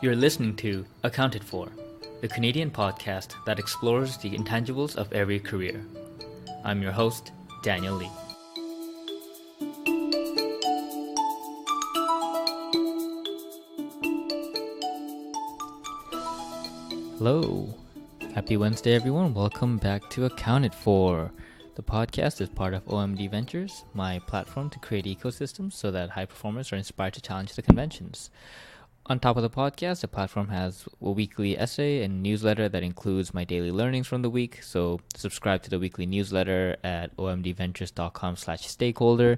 You're listening to Accounted For, the Canadian podcast that explores the intangibles of every career. I'm your host, Daniel Lee. Hello. Happy Wednesday, everyone. Welcome back to Accounted For. The podcast is part of OMD Ventures, my platform to create ecosystems so that high performers are inspired to challenge the conventions. On top of the podcast, the platform has a weekly essay and newsletter that includes my daily learnings from the week. So subscribe to the weekly newsletter at omdventures.com/stakeholder,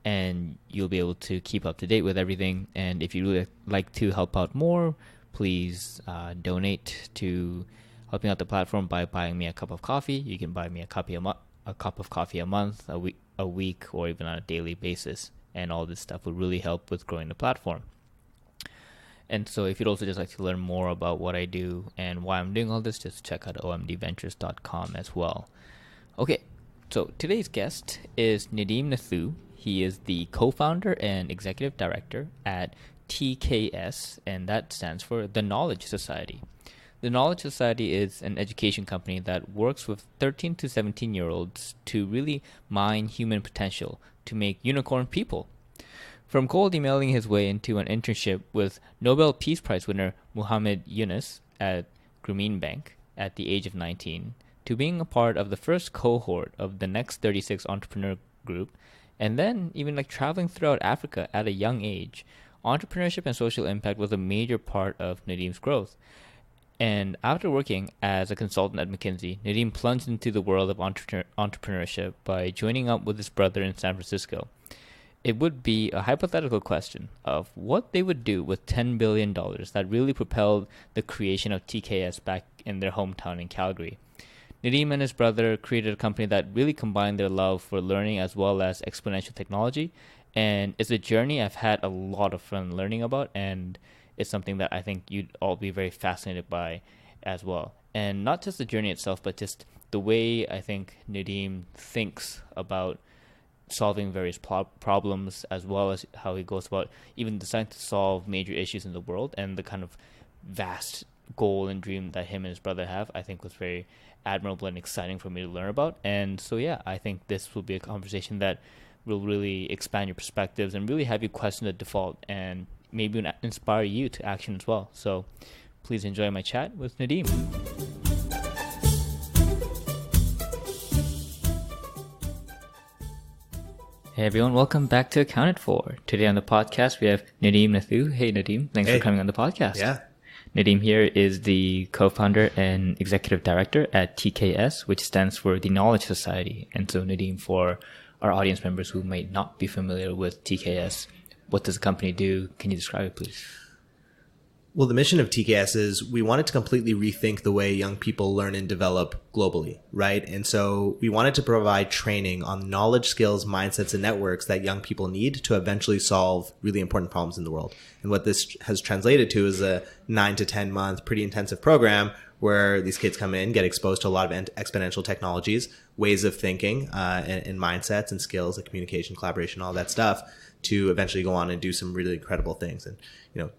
and you'll be able to keep up to date with everything. And if you really like to help out more, please donate to helping out the platform by buying me a cup of coffee. You can buy me a cup of coffee a month, a week, or even on a daily basis. And all this stuff would really help with growing the platform. And so if you'd also just like to learn more about what I do and why I'm doing all this, just check out omdventures.com as well. Okay, so today's guest is Nadeem Nathoo. He is the co-founder and executive director at TKS, and that stands for the Knowledge Society. The Knowledge Society is an education company that works with 13 to 17-year-olds to really mine human potential to make unicorn people. From cold emailing his way into an internship with Nobel Peace Prize winner Muhammad Yunus at Grameen Bank at the age of 19, to being a part of the first cohort of the Next 36 entrepreneur group, and then even traveling throughout Africa at a young age, entrepreneurship and social impact was a major part of Nadeem's growth. And after working as a consultant at McKinsey, Nadeem plunged into the world of entrepreneurship by joining up with his brother in San Francisco. It would be a hypothetical question of what they would do with $10 billion that really propelled the creation of TKS back in their hometown in Calgary. Nadeem and his brother created a company that really combined their love for learning as well as exponential technology. And it's a journey I've had a lot of fun learning about, and it's something that I think you'd all be very fascinated by as well. And not just the journey itself, but just the way I think Nadeem thinks about solving various problems, as well as how he goes about even deciding to solve major issues in the world, and the kind of vast goal and dream that him and his brother have, I think was very admirable and exciting for me to learn about. And so yeah, I think this will be a conversation that will really expand your perspectives and really have you question the default and maybe inspire you to action as well. So please enjoy my chat with Nadeem. Hey everyone, welcome back to Accounted For. Today on the podcast, we have Nadeem Nathoo. Hey Nadeem, thanks for coming on the podcast. Yeah. Nadeem here is the co-founder and executive director at TKS, which stands for the Knowledge Society. And so Nadeem, for our audience members who might not be familiar with TKS, what does the company do? Can you describe it, please? Well, the mission of TKS is we wanted to completely rethink the way young people learn and develop globally, right? And so we wanted to provide training on knowledge, skills, mindsets, and networks that young people need to eventually solve really important problems in the world. And what this has translated to is a 9 to 10 month, pretty intensive program where these kids come in, get exposed to a lot of exponential technologies, ways of thinking, and mindsets and skills like communication, collaboration, all that stuff, to eventually go on and do some really incredible things. And,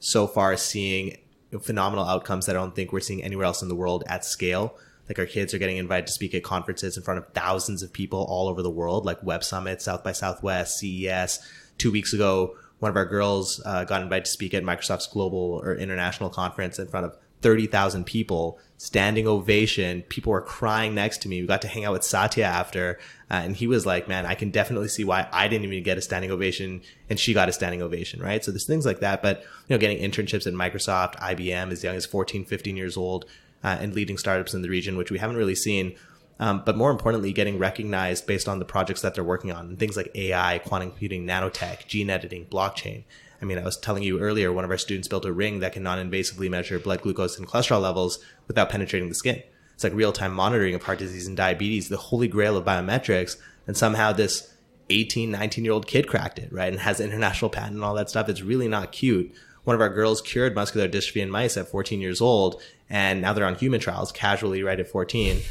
so far seeing phenomenal outcomes that I don't think we're seeing anywhere else in the world at scale. Like our kids are getting invited to speak at conferences in front of thousands of people all over the world, like Web Summit, South by Southwest, CES. 2 weeks ago, one of our girls got invited to speak at Microsoft's global or international conference in front of 30,000 people, standing ovation. People were crying next to me. We got to hang out with Satya after, and he was like, man, I can definitely see why I didn't even get a standing ovation and she got a standing ovation, right? So there's things like that, but getting internships at Microsoft, IBM as young as 14, 15 years old, and leading startups in the region, which we haven't really seen. But more importantly, getting recognized based on the projects that they're working on, things like AI, quantum computing, nanotech, gene editing, blockchain. I mean, I was telling you earlier, one of our students built a ring that can non-invasively measure blood glucose and cholesterol levels without penetrating the skin. It's like real-time monitoring of heart disease and diabetes, the holy grail of biometrics. And somehow this 18, 19-year-old kid cracked it, right? And has an international patent and all that stuff. It's really not cute. One of our girls cured muscular dystrophy in mice at 14 years old. And now they're on human trials casually right at 14.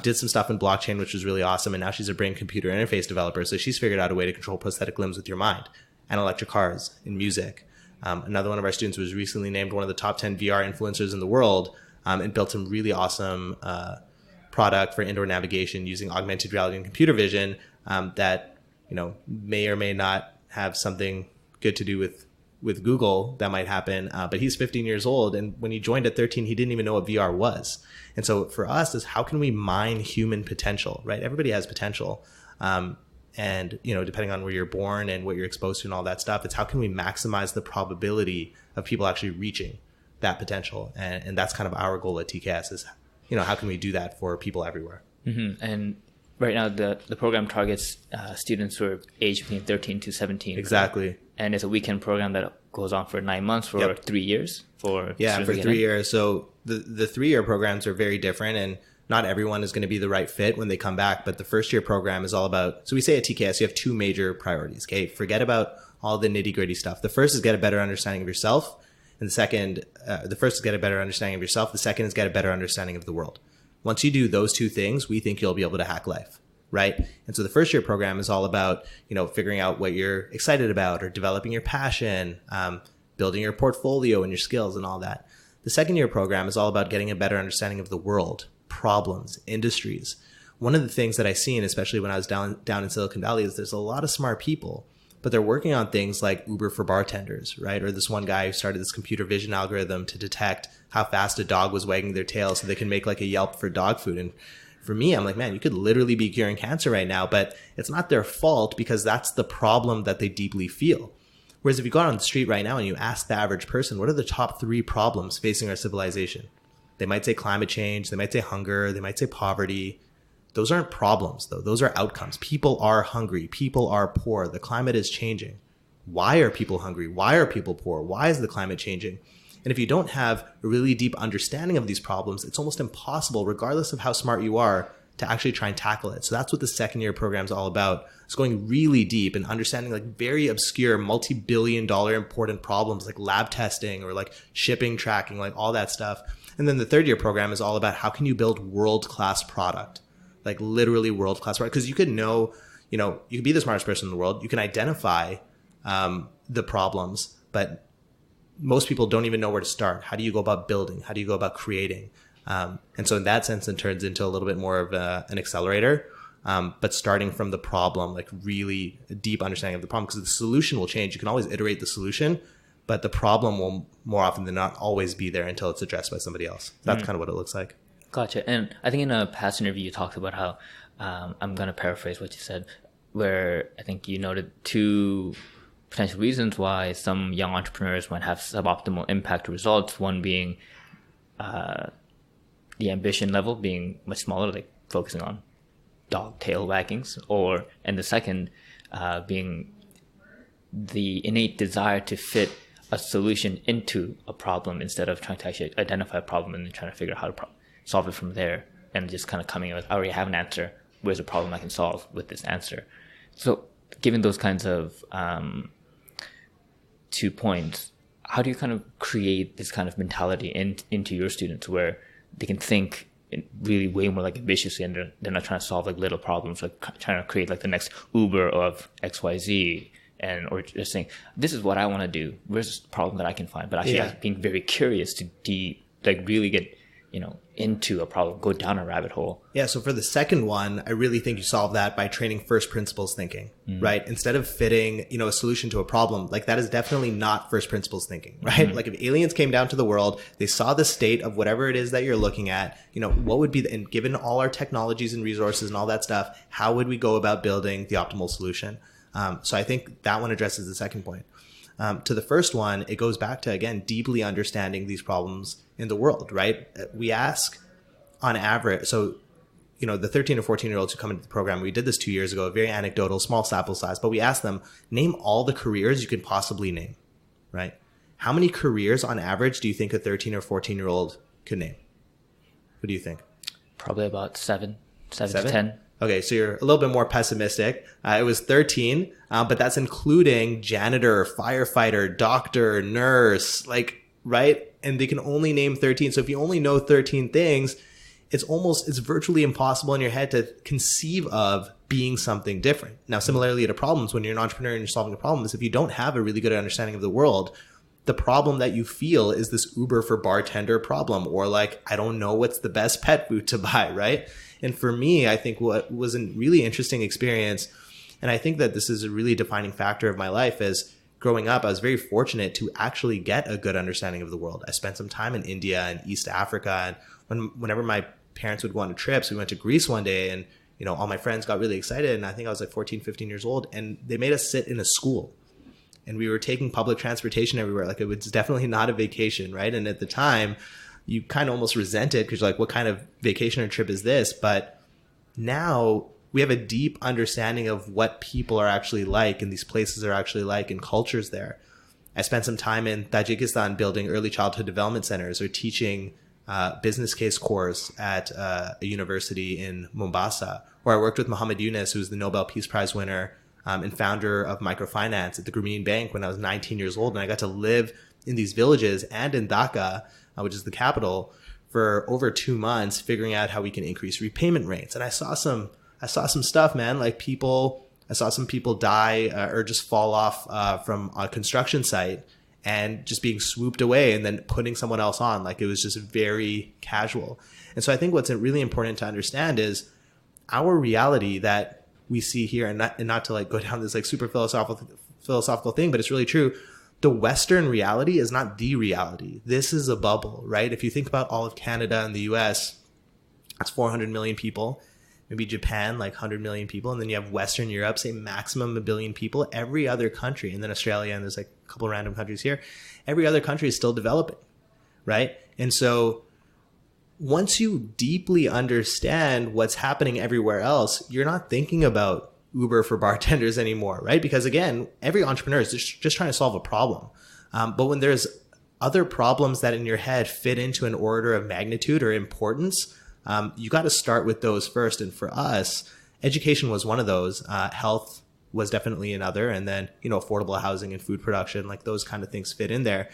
Did some stuff in blockchain, which was really awesome. And now she's a brain computer interface developer. So she's figured out a way to control prosthetic limbs with your mind, and electric cars and music. Another one of our students was recently named one of the top 10 VR influencers in the world, and built some really awesome product for indoor navigation using augmented reality and computer vision that may or may not have something good to do with Google that might happen. But he's 15 years old, and when he joined at 13, he didn't even know what VR was. And so for us is how can we mine human potential, right? Everybody has potential. And, depending on where you're born and what you're exposed to and all that stuff, it's how can we maximize the probability of people actually reaching that potential. And that's kind of our goal at TKS is, how can we do that for people everywhere? Mm-hmm. And right now the program targets students who are aged between 13 to 17. Exactly. And it's a weekend program that goes on for 9 months for 3 years. For 3 years. So the 3-year programs are very different, and not everyone is going to be the right fit when they come back. But the first year program is all about, so we say at TKS, you have 2 major priorities. Okay. Forget about all the nitty gritty stuff. The first is get a better understanding of yourself. And the first is get a better understanding of yourself. The second is get a better understanding of the world. Once you do those 2 things, we think you'll be able to hack life. Right. And so the first year program is all about, figuring out what you're excited about or developing your passion, building your portfolio and your skills and all that. The second year program is all about getting a better understanding of the world, problems, industries. One of the things that I seen, especially when I was down in Silicon Valley, is there's a lot of smart people, but they're working on things like Uber for bartenders, right? Or this one guy who started this computer vision algorithm to detect how fast a dog was wagging their tail so they can make like a Yelp for dog food. And for me, I'm like, man, you could literally be curing cancer right now, but it's not their fault because that's the problem that they deeply feel. Whereas if you go out on the street right now and you ask the average person, what are the top 3 problems facing our civilization? They might say climate change. They might say hunger. They might say poverty. Those aren't problems, though. Those are outcomes. People are hungry. People are poor. The climate is changing. Why are people hungry? Why are people poor? Why is the climate changing? And if you don't have a really deep understanding of these problems, it's almost impossible, regardless of how smart you are, to actually try and tackle it. So that's what the second year program is all about. It's going really deep and understanding like very obscure, multi-billion-dollar important problems like lab testing or like shipping tracking, like all that stuff. And then the third year program is all about how can you build world-class product, like literally world-class product. Because you could you could be the smartest person in the world. You can identify the problems, but most people don't even know where to start. How do you go about building? How do you go about creating? And so in that sense, it turns into a little bit more of an accelerator, but starting from the problem, like really a deep understanding of the problem, because the solution will change. You can always iterate the solution, but the problem will more often than not always be there until it's addressed by somebody else. That's kind of what it looks like. Gotcha. And I think in a past interview, you talked about how, I'm going to paraphrase what you said, where I think you noted 2 potential reasons why some young entrepreneurs might have suboptimal impact results. One being the ambition level being much smaller, like focusing on dog tail waggings, and the second being the innate desire to fit a solution into a problem instead of trying to actually identify a problem and then trying to figure out how to solve it from there, and just kind of coming in with, I already have an answer. Where's a problem I can solve with this answer? So given those kinds of 2 points, how do you kind of create this kind of mentality into your students where they can think really way more like ambitiously, and they're not trying to solve like little problems, like trying to create like the next Uber of XYZ, or just saying, this is what I want to do. Where's the problem that I can find? But actually being very curious to really get, into a problem, go down a rabbit hole. Yeah. So for the second one, I really think you solve that by training first principles thinking, right? Instead of fitting, a solution to a problem, like that is definitely not first principles thinking, right? Mm-hmm. Like if aliens came down to the world, they saw the state of whatever it is that you're looking at, what would be and given all our technologies and resources and all that stuff, how would we go about building the optimal solution? So I think that one addresses the second point. To the first one, it goes back to, again, deeply understanding these problems in the world, right? We ask on average, so, the 13 or 14-year-olds who come into the program, we did this 2 years ago, very anecdotal, small sample size, but we asked them, name all the careers you could possibly name, right? How many careers on average do you think a 13 or 14-year-old could name? What do you think? Probably about seven to 10. Okay, so you're a little bit more pessimistic. It was 13, but that's including janitor, firefighter, doctor, nurse, right? And they can only name 13. So if you only know 13 things, it's virtually impossible in your head to conceive of being something different. Now, similarly to problems, when you're an entrepreneur and you're solving a problem, is if you don't have a really good understanding of the world, the problem that you feel is this Uber for bartender problem, or like, I don't know what's the best pet food to buy, right? And for me, I think what was a really interesting experience, and I think that this is a really defining factor of my life, is growing up, I was very fortunate to actually get a good understanding of the world. I spent some time in India and East Africa, and whenever my parents would go on trips, we went to Greece one day, and all my friends got really excited, and I think I was like 14, 15 years old, and they made us sit in a school. And we were taking public transportation everywhere. Like, it was definitely not a vacation, right? And at the time, you kind of almost resent it because you're like, what kind of vacation or trip is this? But now we have a deep understanding of what people are actually like and these places are actually like and cultures there. I spent some time in Tajikistan building early childhood development centers or teaching business case course at a university in Mombasa, where I worked with Muhammad Yunus, who's the Nobel Peace Prize winner and founder of microfinance at the Grameen Bank, when I was 19 years old. And I got to live in these villages and in Dhaka, which is the capital, for over 2 months, figuring out how we can increase repayment rates. And I saw some stuff, man, like I saw some people die or just fall off from a construction site and just being swooped away and then putting someone else on. Like, it was just very casual. And so I think what's really important to understand is our reality that we see here, and not to like go down this like super philosophical thing, but it's really true. The Western reality is not the reality. This is a bubble, right? If you think about all of Canada and the US, that's 400 million people. Maybe Japan, like 100 million people. And then you have Western Europe, say maximum 1 billion people. Every other country, and then Australia, and there's like a couple random countries here. Every other country is still developing, right? And so once you deeply understand what's happening everywhere else, you're not thinking about Uber for bartenders anymore, right? Because again, every entrepreneur is just trying to solve a problem. But when there's other problems that in your head fit into an order of magnitude or importance, you got to start with those first. And for us, education was one of those. Health was definitely another. And then, affordable housing and food production, like those kind of things fit in there.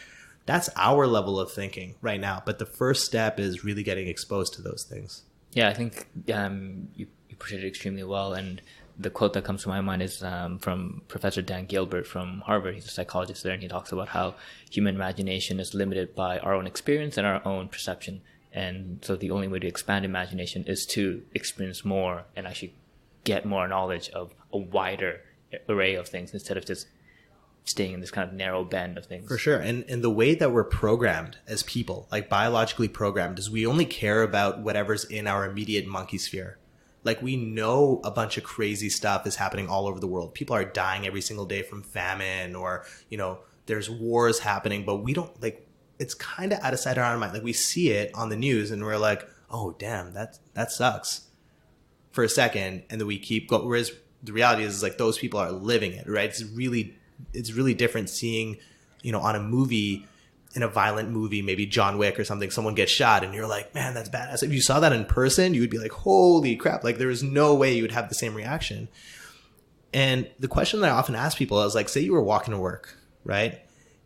That's our level of thinking right now. But the first step is really getting exposed to those things. Yeah, I think you portrayed it extremely well. And the quote that comes to my mind is from Professor Dan Gilbert from Harvard. He's a psychologist there, and he talks about how human imagination is limited by our own experience and our own perception. And so the only way to expand imagination is to experience more and actually get more knowledge of a wider array of things instead of just staying in this kind of narrow band of things. For sure. And the way that we're programmed as people, like biologically programmed, is we only care about whatever's in our immediate monkey sphere. Like, we know a bunch of crazy stuff is happening all over the world. People are dying every single day from famine, or, there's wars happening, but we don't, like, it's kind of out of sight or out of mind. Like, we see it on the news and we're like, oh, damn, that sucks for a second. And then we keep going. Whereas the reality is like, those people are living it, right? It's really different seeing, on a movie, in a violent movie, maybe John Wick or something, someone gets shot and you're like, man, that's badass. If you saw that in person, you would be like, holy crap. Like, there is no way you would have the same reaction. And the question that I often ask people is like, say you were walking to work, right?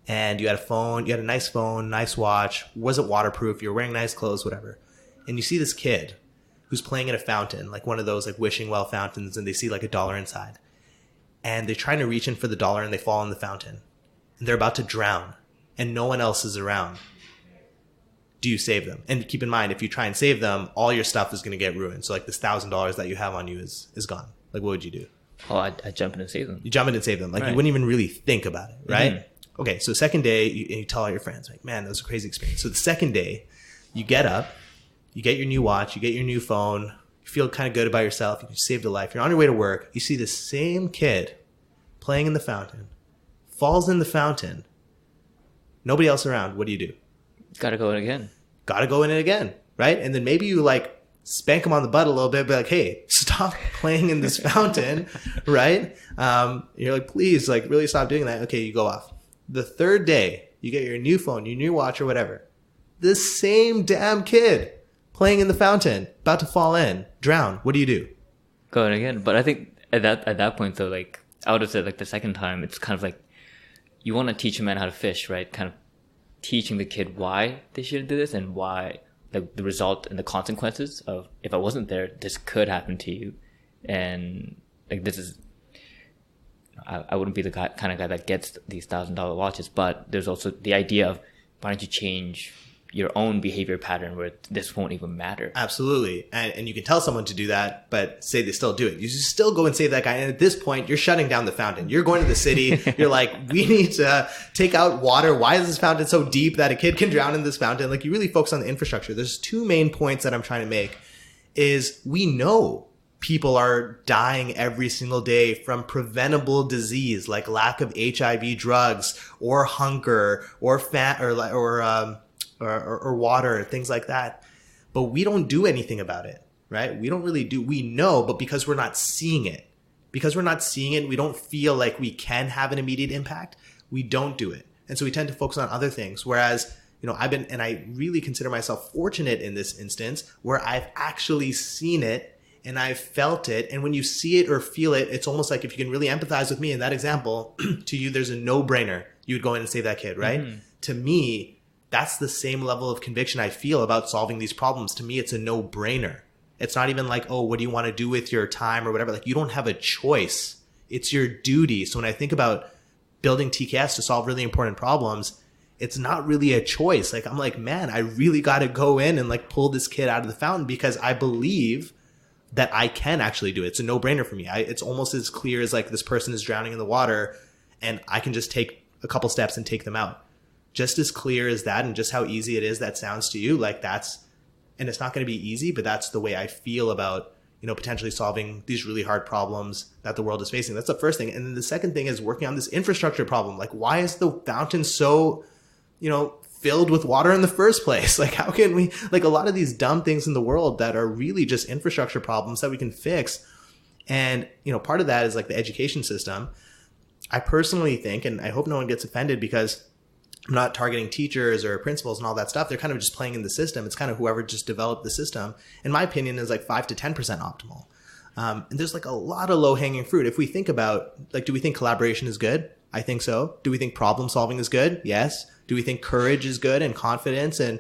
And you had a phone, you had a nice phone, nice watch, wasn't waterproof, you're wearing nice clothes, whatever. And you see this kid who's playing at a fountain, like one of those like wishing well fountains, and they see like $1 inside. And they're trying to reach in for the $1 and they fall in the fountain. And they're about to drown and no one else is around. Do you save them? And keep in mind, if you try and save them, all your stuff is going to get ruined. So like this $1,000 that you have on you is gone. Like, what would you do? Oh, I'd jump in and save them. You jump in and save them. Like, right. You wouldn't even really think about it, right? Mm-hmm. Okay, so second day, you tell all your friends, like, man, that was a crazy experience. So the second day, you get up, you get your new watch, you get your new phone, you feel kind of good about yourself, you saved a life, you're on your way to work, you see the same kid playing in the fountain, falls in the fountain, nobody else around, what do? Gotta go in again. Gotta go in it again, right? And then maybe you like spank him on the butt a little bit, be like, hey, stop playing in this fountain, right? You're like, please, like, really stop doing that. Okay, you go off. The third day, you get your new phone, your new watch or whatever. The same damn kid playing in the fountain, about to fall in, drown. What do? Go in again. But I think at that point, though, like, I would have said, like, the second time, it's kind of like, you want to teach a man how to fish, right? Kind of teaching the kid why they shouldn't do this and why, like, the result and the consequences of, if I wasn't there, this could happen to you. And, like, this is I wouldn't be the kind of guy that gets these $1,000 watches, but there's also the idea of why don't you change your own behavior pattern where this won't even matter. Absolutely. And you can tell someone to do that, but say they still do it. You still go and save that guy. And at this point, you're shutting down the fountain. You're going to the city. You're like, we need to take out water. Why is this fountain so deep that a kid can drown in this fountain? Like, you really focus on the infrastructure. There's two main points that I'm trying to make is we know people are dying every single day from preventable disease like lack of HIV drugs or hunger or fat or water, things like that. But we don't do anything about it, right? We don't really do. We know, but because we're not seeing it, we don't feel like we can have an immediate impact. We don't do it. And so we tend to focus on other things. Whereas, I really consider myself fortunate in this instance where I've actually seen it and I've felt it. And when you see it or feel it, it's almost like if you can really empathize with me in that example, to you, there's a no-brainer. You would go in and save that kid, right? Mm-hmm. To me, that's the same level of conviction I feel about solving these problems. To me, it's a no-brainer. It's not even like, oh, what do you want to do with your time or whatever? Like, you don't have a choice. It's your duty. So when I think about building TKS to solve really important problems, it's not really a choice. Like, I'm like, man, I really got to go in and like pull this kid out of the fountain because I believe that I can actually do it. It's a no-brainer for me. It's almost as clear as like this person is drowning in the water and I can just take a couple steps and take them out. Just as clear as that, and just how easy it is that sounds to you, like that's, and it's not going to be easy, but that's the way I feel about, potentially solving these really hard problems that the world is facing. That's the first thing. And then the second thing is working on this infrastructure problem. Like, why is the fountain so, filled with water in the first place? Like, how can we, like, a lot of these dumb things in the world that are really just infrastructure problems that we can fix. And, part of that is like the education system. I personally think, and I hope no one gets offended because I'm not targeting teachers or principals and all that stuff. They're kind of just playing in the system. It's kind of whoever just developed the system. In my opinion, is like 5 to 10% optimal. And there's like a lot of low hanging fruit. If we think about, like, do we think collaboration is good? I think so. Do we think problem solving is good? Yes. Do we think courage is good and confidence and,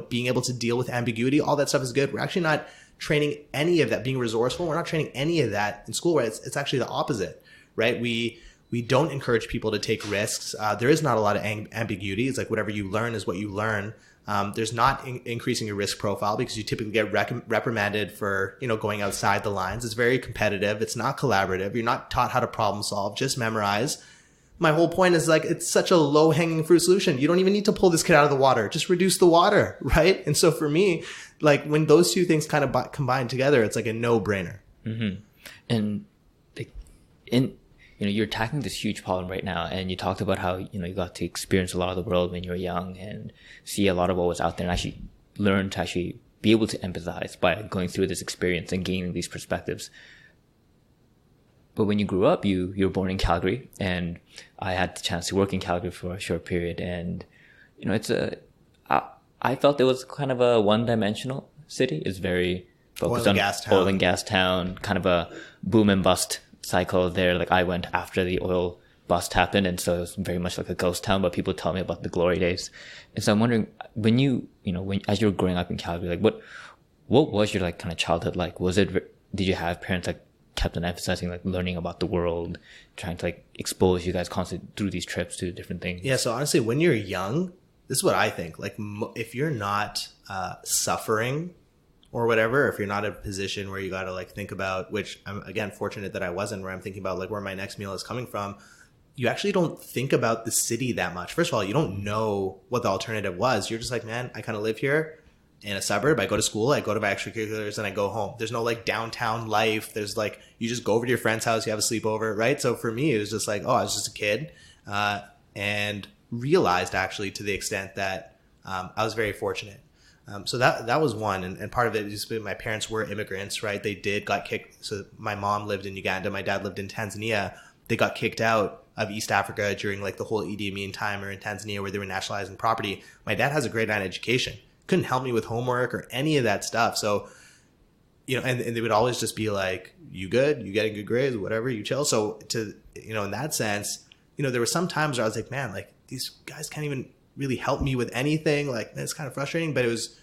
being able to deal with ambiguity? All that stuff is good. We're actually not training any of that, being resourceful. We're not training any of that in school, right? It's actually the opposite, right? We don't encourage people to take risks. There is not a lot of ambiguity. It's like whatever you learn is what you learn. There's not increasing your risk profile because you typically get reprimanded for, going outside the lines. It's very competitive. It's not collaborative. You're not taught how to problem solve, just memorize. My whole point is like, it's such a low hanging fruit solution. You don't even need to pull this kid out of the water. Just reduce the water, right? And so for me, like when those two things kind of combine together, it's like a no brainer. Mm-hmm. And you're tackling this huge problem right now, and you talked about how, you got to experience a lot of the world when you were young and see a lot of what was out there and actually learn to actually be able to empathize by going through this experience and gaining these perspectives. But when you grew up, you were born in Calgary, and I had the chance to work in Calgary for a short period. And, I felt it was kind of a one-dimensional city. It's very focused on oil and gas town, kind of a boom and bust cycle there. Like, I went after the oil bust happened, and so it was very much like a ghost town, but people tell me about the glory days. And so I'm wondering, when as you were growing up in Calgary, like what was your like kind of childhood like? Did you have parents like kept on emphasizing like learning about the world, trying to like expose you guys constantly through these trips to different things? Yeah. So honestly, when you're young, this is what I think. Like, if you're not suffering or whatever, if you're not in a position where you got to like think about, which I'm again fortunate that I wasn't, where I'm thinking about like where my next meal is coming from, you actually don't think about the city that much. First of all, you don't know what the alternative was. You're just like, man, I kind of live here in a suburb. I go to school, I go to my extracurriculars, and I go home. There's no like downtown life. There's like, you just go over to your friend's house, you have a sleepover, right? So for me, it was just like, oh, I was just a kid, and realized actually to the extent that I was very fortunate. So that was one. And part of it is my parents were immigrants, right? They got kicked. So my mom lived in Uganda. My dad lived in Tanzania. They got kicked out of East Africa during like the whole Idi Amin time, or in Tanzania where they were nationalizing property. My dad has a grade 9 education. Couldn't help me with homework or any of that stuff. So, and they would always just be like, you good? You getting good grades? Whatever, you chill. So in that sense, there were some times where I was like, man, like these guys can't even really help me with anything. Like, it's kind of frustrating, but it was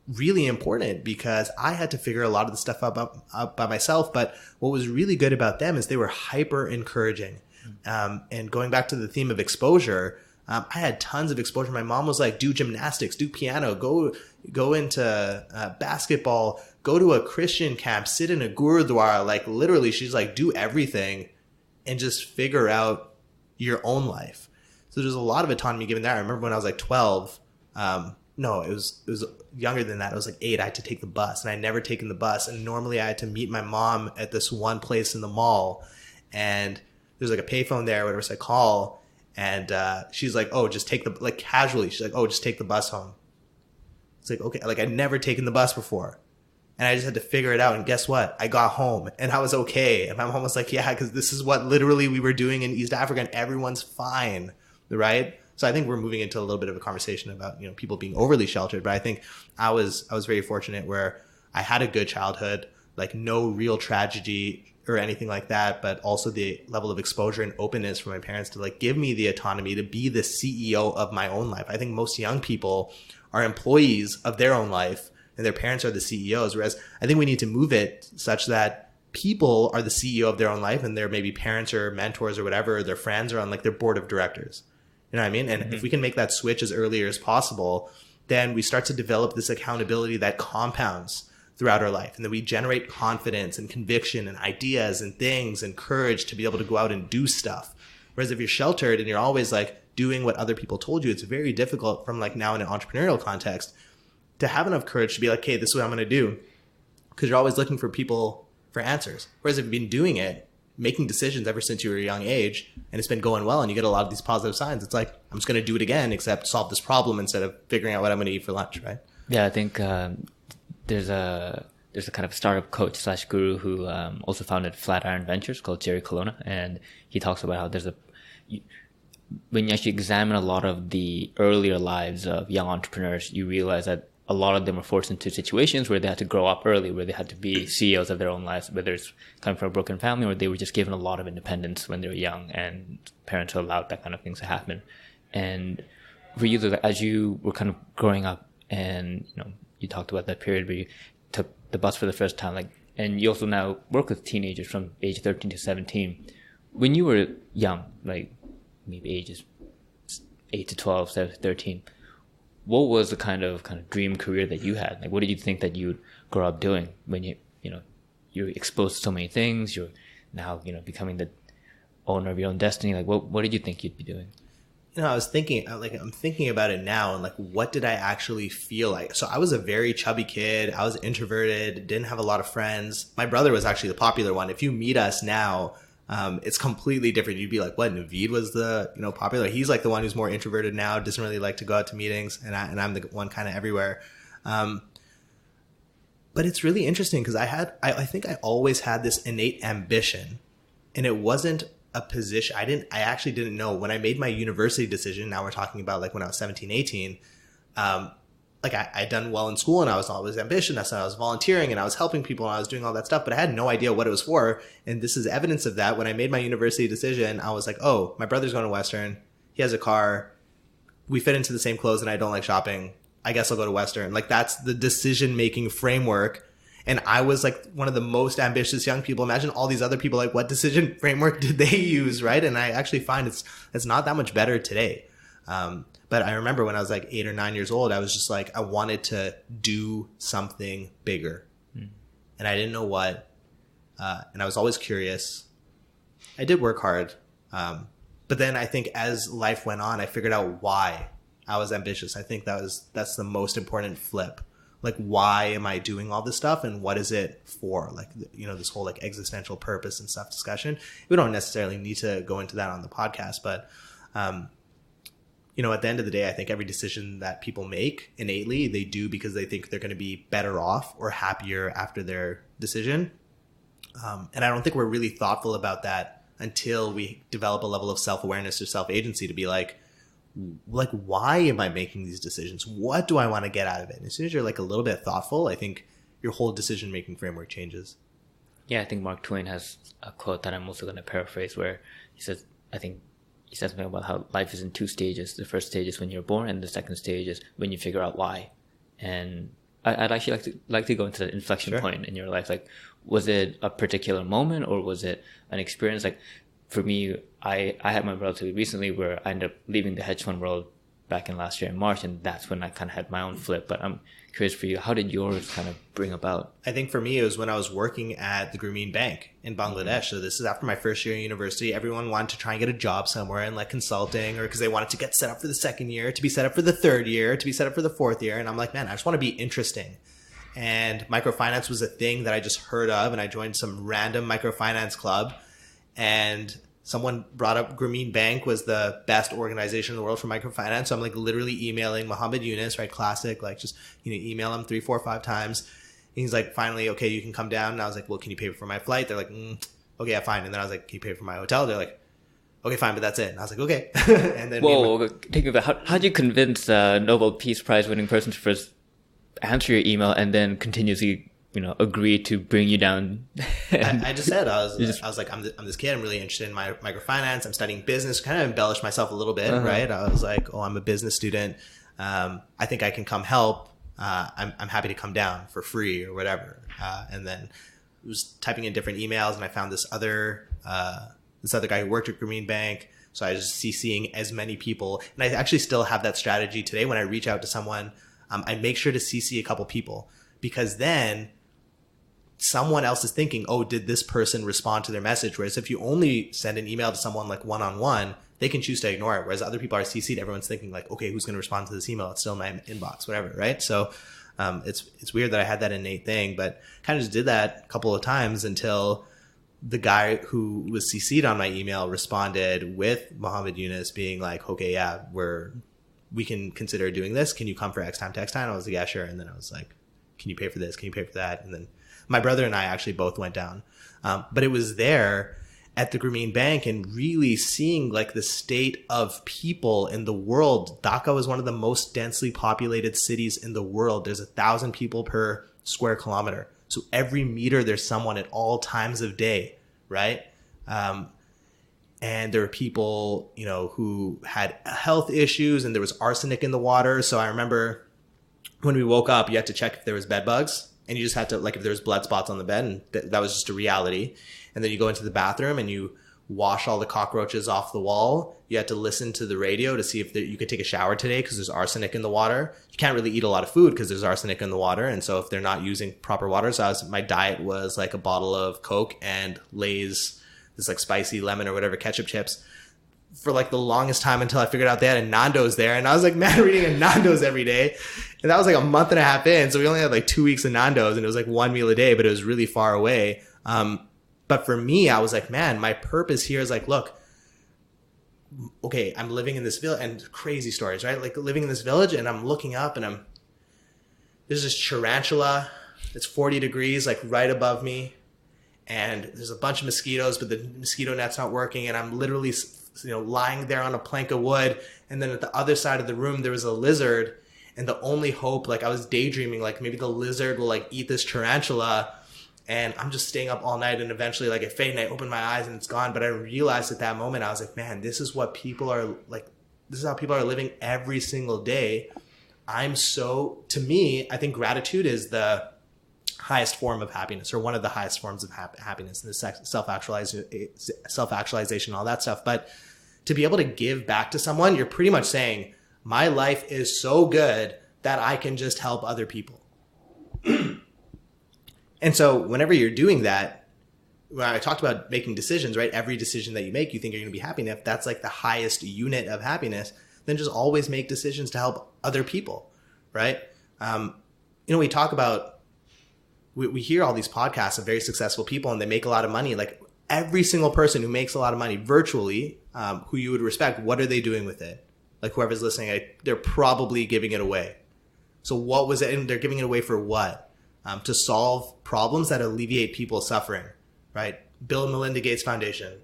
really important because I had to figure a lot of the stuff out by myself. But what was really good about them is they were hyper encouraging. And going back to the theme of exposure, I had tons of exposure. My mom was like, do gymnastics, do piano, go into basketball, go to a Christian camp, sit in a gurudwara. Like literally, she's like, do everything and just figure out your own life. So there's a lot of autonomy given there. I remember when I was like 12, no, it was younger than that. I was like 8. I had to take the bus, and I'd never taken the bus. And normally I had to meet my mom at this one place in the mall, and there's like a payphone there, whatever. So I call, and she's like, "Oh, just take the," like casually, she's like, "Oh, just take the bus home." It's like, okay, like I'd never taken the bus before, and I just had to figure it out. And guess what? I got home, and I was okay. And my mom was like, "Yeah, because this is what literally we were doing in East Africa, and everyone's fine, right?" So I think we're moving into a little bit of a conversation about, people being overly sheltered. But I think I was very fortunate where I had a good childhood, like no real tragedy or anything like that, but also the level of exposure and openness from my parents to like give me the autonomy to be the CEO of my own life. I think most young people are employees of their own life and their parents are the CEOs. Whereas I think we need to move it such that people are the CEO of their own life and their maybe parents or mentors or whatever, or their friends are on like their board of directors. You know what I mean? And if we can make that switch as earlier as possible, then we start to develop this accountability that compounds throughout our life. And then we generate confidence and conviction and ideas and things and courage to be able to go out and do stuff. Whereas if you're sheltered and you're always like doing what other people told you, it's very difficult from like now in an entrepreneurial context to have enough courage to be like, hey, this is what I'm going to do. Because you're always looking for people for answers. Whereas if you've been doing it, making decisions ever since you were a young age, and it's been going well, and you get a lot of these positive signs, it's like, I'm just going to do it again, except solve this problem instead of figuring out what I'm going to eat for lunch, right? Yeah, I think there's a kind of startup coach / guru who also founded Flatiron Ventures called Jerry Colonna, and he talks about how when you actually examine a lot of the earlier lives of young entrepreneurs, you realize that a lot of them were forced into situations where they had to grow up early, where they had to be CEOs of their own lives, whether it's coming from a broken family or they were just given a lot of independence when they were young and parents allowed that kind of things to happen. And for you, as you were kind of growing up and, you talked about that period where you took the bus for the first time, and you also now work with teenagers from age 13 to 17. When you were young, like maybe ages 8 to 12, 7 to 13, what was the kind of dream career that you had? Like, what did you think that you'd grow up doing when you're exposed to so many things? You're now, becoming the owner of your own destiny. Like, what did you think you'd be doing? I was thinking, I'm thinking about it now, and what did I actually feel like? So I was a very chubby kid. I was introverted, didn't have a lot of friends. My brother was actually the popular one. If you meet us now, it's completely different. You'd be like, what? Naveed was the, popular. He's like the one who's more introverted now, doesn't really like to go out to meetings. And I'm the one kind of everywhere. But it's really interesting because I think I always had this innate ambition, and it wasn't a position. I actually didn't know when I made my university decision. Now we're talking about like when I was 17, 18, I'd done well in school and I was always ambitious. I was volunteering and I was helping people and I was doing all that stuff, but I had no idea what it was for. And this is evidence of that. When I made my university decision, I was like, oh, my brother's going to Western. He has a car. We fit into the same clothes and I don't like shopping. I guess I'll go to Western. Like that's the decision-making framework. And I was like one of the most ambitious young people. Imagine all these other people, like what decision framework did they use, right? And I actually find it's not that much better today. But I remember when I was like 8 or 9 years old, I was just like, I wanted to do something bigger. And I didn't know what. And I was always curious. I did work hard. But then I think as life went on, I figured out why I was ambitious. I think that's the most important flip. Like, why am I doing all this stuff and what is it for? Like, this whole like existential purpose and stuff discussion. We don't necessarily need to go into that on the podcast, but, at the end of the day, I think every decision that people make innately, they do because they think they're going to be better off or happier after their decision. And I don't think we're really thoughtful about that until we develop a level of self-awareness or self-agency to be like, why am I making these decisions? What do I want to get out of it? And as soon as you're like a little bit thoughtful, I think your whole decision-making framework changes. Yeah, I think Mark Twain has a quote that I'm also going to paraphrase where he says something about how life is in 2 stages. The first stage is when you're born, and the second stage is when you figure out why. And I'd actually like to go into the inflection point in your life. Like, was it a particular moment or was it an experience? Like, for me, I had my relatively recently where I ended up leaving the hedge fund world back in last year in March, and that's when I kind of had my own flip. But I'm curious for you, how did yours kind of bring about? I think for me, it was when I was working at the Grameen Bank in Bangladesh. So this is after my first year in university. Everyone wanted to try and get a job somewhere in like consulting, or because they wanted to get set up for the second year, to be set up for the third year, to be set up for the fourth year. And I'm like, man, I just want to be interesting. And microfinance was a thing that I just heard of, and I joined some random microfinance club, and someone brought up Grameen Bank was the best organization in the world for microfinance. So I'm like literally emailing Mohammed Yunus, right? Classic, like just, email him 3, 4, 5 times. And he's like, finally, okay, you can come down. And I was like, well, can you pay for my flight? They're like, okay, yeah, fine. And then I was like, can you pay for my hotel? They're like, okay, fine, but that's it. And I was like, okay. And then take it back. How'd you convince a Nobel Peace Prize winning person to first answer your email and then continuously agree to bring you down? I just said, I was like, I'm this kid. I'm really interested in microfinance. I'm studying business. Kind of embellished myself a little bit, right? I was like, oh, I'm a business student. I think I can come help. I'm happy to come down for free or whatever. And then I was typing in different emails, and I found this other guy who worked at Grameen Bank. So I was just CCing as many people. And I actually still have that strategy today. When I reach out to someone, I make sure to CC a couple people, because then someone else is thinking, oh, did this person respond to their message? Whereas if you only send an email to someone like one-on-one, they can choose to ignore it. Whereas other people are CC'd, everyone's thinking like, okay, who's going to respond to this email? It's still in my inbox, whatever, right? So it's weird that I had that innate thing, but kind of just did that a couple of times until the guy who was CC'd on my email responded with Mohammed Yunus being like, okay, yeah, we can consider doing this. Can you come for X time to X time? I was like, yeah, sure. And then I was like, can you pay for this? Can you pay for that? And then my brother and I actually both went down. But it was there at the Grameen Bank and really seeing like the state of people in the world. Dhaka was one of the most densely populated cities in the world. There's 1,000 people per square kilometer. So every meter, there's someone at all times of day, right? And there were people, who had health issues, and there was arsenic in the water. So I remember when we woke up, you had to check if there was bed bugs. And you just had to, like, if there was blood spots on the bed, and that was just a reality. And then you go into the bathroom and you wash all the cockroaches off the wall. You had to listen to the radio to see if you could take a shower today because there's arsenic in the water. You can't really eat a lot of food because there's arsenic in the water. And so if they're not using proper water, my diet was like a bottle of Coke and Lay's, this like spicy lemon or whatever ketchup chips, for like the longest time until I figured out they had a Nando's there. And I was like, man, we're eating a Nando's every day. And that was like a month and a half in. So we only had like 2 weeks of Nando's, and it was like one meal a day, but it was really far away. But for me, I was like, man, my purpose here is like, look, okay, I'm living in this village, and crazy stories, right? Like living in this village, and I'm looking up, and there's this tarantula. It's 40 degrees, like right above me. And there's a bunch of mosquitoes, but the mosquito net's not working. And I'm literally, lying there on a plank of wood. And then at the other side of the room, there was a lizard. And the only hope, like I was daydreaming, like maybe the lizard will like eat this tarantula. And I'm just staying up all night, and eventually like it faded, and I opened my eyes and it's gone. But I realized at that moment, I was like, man, this is what people are like. This is how people are living every single day. To me, I think gratitude is the highest form of happiness, or one of the highest forms of happiness, and the self-actualization, all that stuff. But to be able to give back to someone, you're pretty much saying, my life is so good that I can just help other people. And so whenever you're doing that, when I talked about making decisions, right? Every decision that you make, you think you're going to be happy. And if that's like the highest unit of happiness, then just always make decisions to help other people, right? We talk about, we hear all these podcasts of very successful people, and they make a lot of money. Like every single person who makes a lot of money virtually, who you would respect, what are they doing with it? Like whoever's listening, they're probably giving it away. So what was it? And they're giving it away for what? To solve problems that alleviate people's suffering, right? Bill and Melinda Gates Foundation.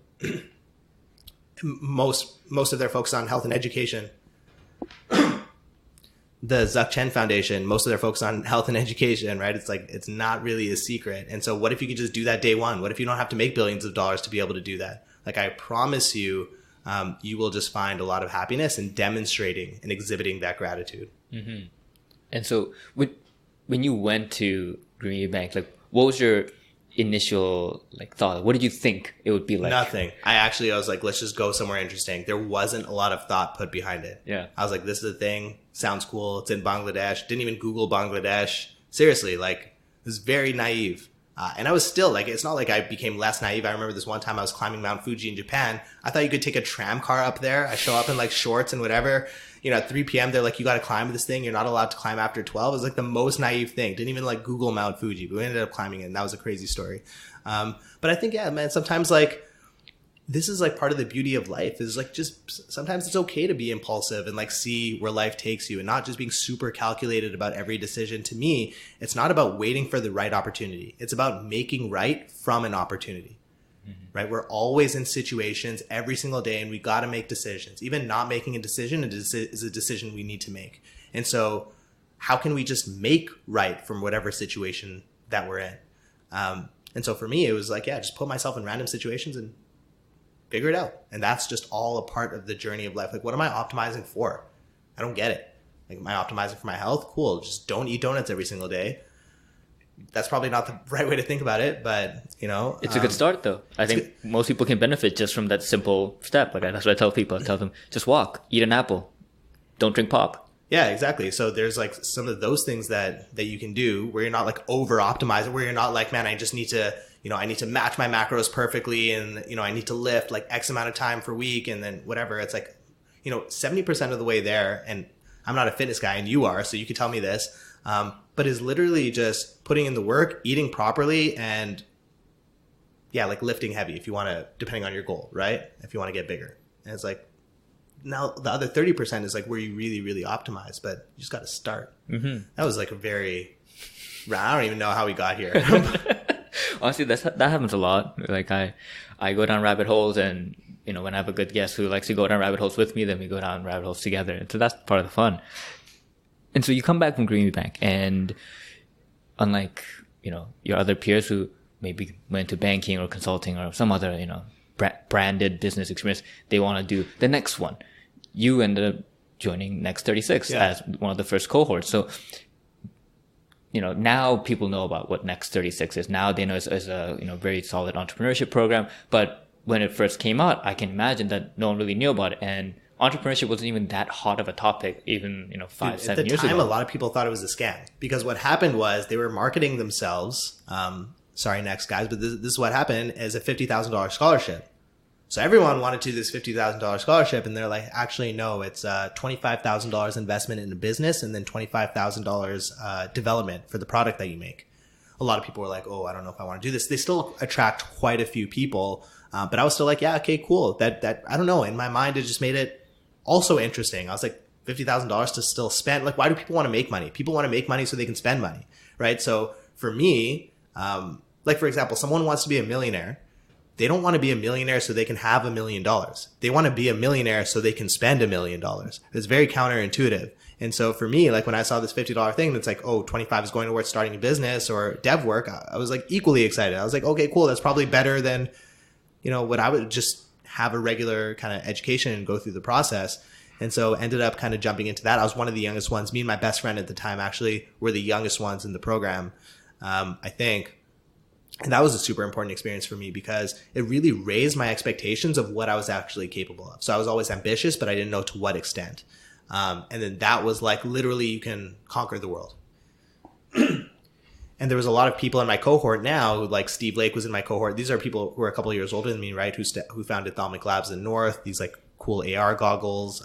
most of their focus on health and education. The Zuck Chen Foundation, most of their focus on health and education, right? It's like, it's not really a secret. And so what if you could just do that day one? What if you don't have to make billions of dollars to be able to do that? Like I promise you, you will just find a lot of happiness in demonstrating and exhibiting that gratitude. Mm-hmm. And so when you went to Grameen Bank, like what was your initial like thought? What did you think it would be like? Nothing. I was like, let's just go somewhere interesting. There wasn't a lot of thought put behind it. Yeah. I was like, this is a thing. Sounds cool. It's in Bangladesh. Didn't even Google Bangladesh. Seriously, like, it was very naive. And I was still like, it's not like I became less naive. I remember this one time I was climbing Mount Fuji in Japan. I thought you could take a tram car up there. I show up in like shorts and whatever. You know, at 3 p.m. they're like, you got to climb this thing. You're not allowed to climb after 12. It was like the most naive thing. Didn't even like Google Mount Fuji, but we ended up climbing it. And that was a crazy story. But I think, yeah, man, sometimes like, this is like part of the beauty of life is like, just sometimes it's okay to be impulsive and like see where life takes you and not just being super calculated about every decision. To me, it's not about waiting for the right opportunity. It's about making right from an opportunity, right? We're always in situations every single day and we got to make decisions. Even not making a decision is a decision we need to make. And so how can we just make right from whatever situation that we're in? And so for me, it was like, yeah, just put myself in random situations and figure it out. And that's just all a part of the journey of life. Like, what am I optimizing for? I don't get it. Like, am I optimizing for my health? Cool. Just don't eat donuts every single day. That's probably not the right way to think about it, but you know, it's a good start though. I think most people can benefit just from that simple step. Like, that's what I tell people. I tell them, just walk, eat an apple, don't drink pop. Yeah, exactly. So there's like some of those things that you can do where you're not like over optimizing, where you're not like, man, I just need to, you know, I need to match my macros perfectly. And, you know, I need to lift like X amount of time per week. And then whatever, it's like, you know, 70% of the way there. And I'm not a fitness guy and you are, so you can tell me this. But is literally just putting in the work, eating properly, and yeah, like lifting heavy if you want to, depending on your goal, right? If you want to get bigger. And it's like, now the other 30% is like where you really, really optimize, but you just got to start. Mm-hmm. That was like a very, I don't even know how we got here. Honestly, that happens a lot. Like I go down rabbit holes, and you know, when I have a good guest who likes to go down rabbit holes with me, then we go down rabbit holes together. And so that's part of the fun. And so you come back from Green Bank, and unlike, you know, your other peers who maybe went to banking or consulting or some other, you know, branded business experience, they want to do the next one. You ended up joining Next 36 as one of the first cohorts. So, you know, now people know about what Next 36 is. Now they know it's a, you know, very solid entrepreneurship program. But when it first came out, I can imagine that no one really knew about it. And entrepreneurship wasn't even that hot of a topic even, you know, 7 years ago. At the time, a lot of people thought it was a scam because what happened was they were marketing themselves. Sorry, Next guys, but this is what happened as a $50,000 scholarship. So everyone wanted to do this $50,000 scholarship, and they're like, actually, no, it's $25,000 investment in a business and then $25,000 development for the product that you make. A lot of people were like, oh, I don't know if I want to do this. They still attract quite a few people, but I was still like, yeah, okay, cool. That I don't know. In my mind, it just made it also interesting. I was like, $50,000 to still spend. Like, why do people want to make money? People want to make money so they can spend money, right? So for me, like for example, someone wants to be a millionaire. They don't want to be a millionaire so they can have $1 million. They want to be a millionaire so they can spend $1 million. It's very counterintuitive. And so for me, like when I saw this $50 thing that's like, oh, 25 is going towards starting a business or dev work, I was like equally excited. I was like, okay, cool. That's probably better than, you know, what I would just have a regular kind of education and go through the process. And so ended up kind of jumping into that. I was one of the youngest ones. Me and my best friend at the time actually were the youngest ones in the program, I think. And that was a super important experience for me because it really raised my expectations of what I was actually capable of. So I was always ambitious, but I didn't know to what extent. And then that was like, literally, you can conquer the world. And there was a lot of people in my cohort now, like Steve Lake was in my cohort. These are people who are a couple of years older than me, right? Who founded Ophthalmic Labs in North, these like cool AR goggles,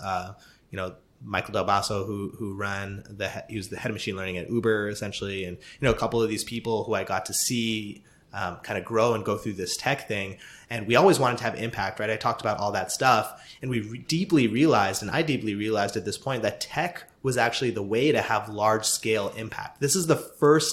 you know, Michael Del Basso, who ran he was the head of machine learning at Uber essentially. And, you know, a couple of these people who I got to see, kind of grow and go through this tech thing. And we always wanted to have impact, right? I talked about all that stuff, and we deeply realized, and I deeply realized at this point, that tech was actually the way to have large scale impact. This is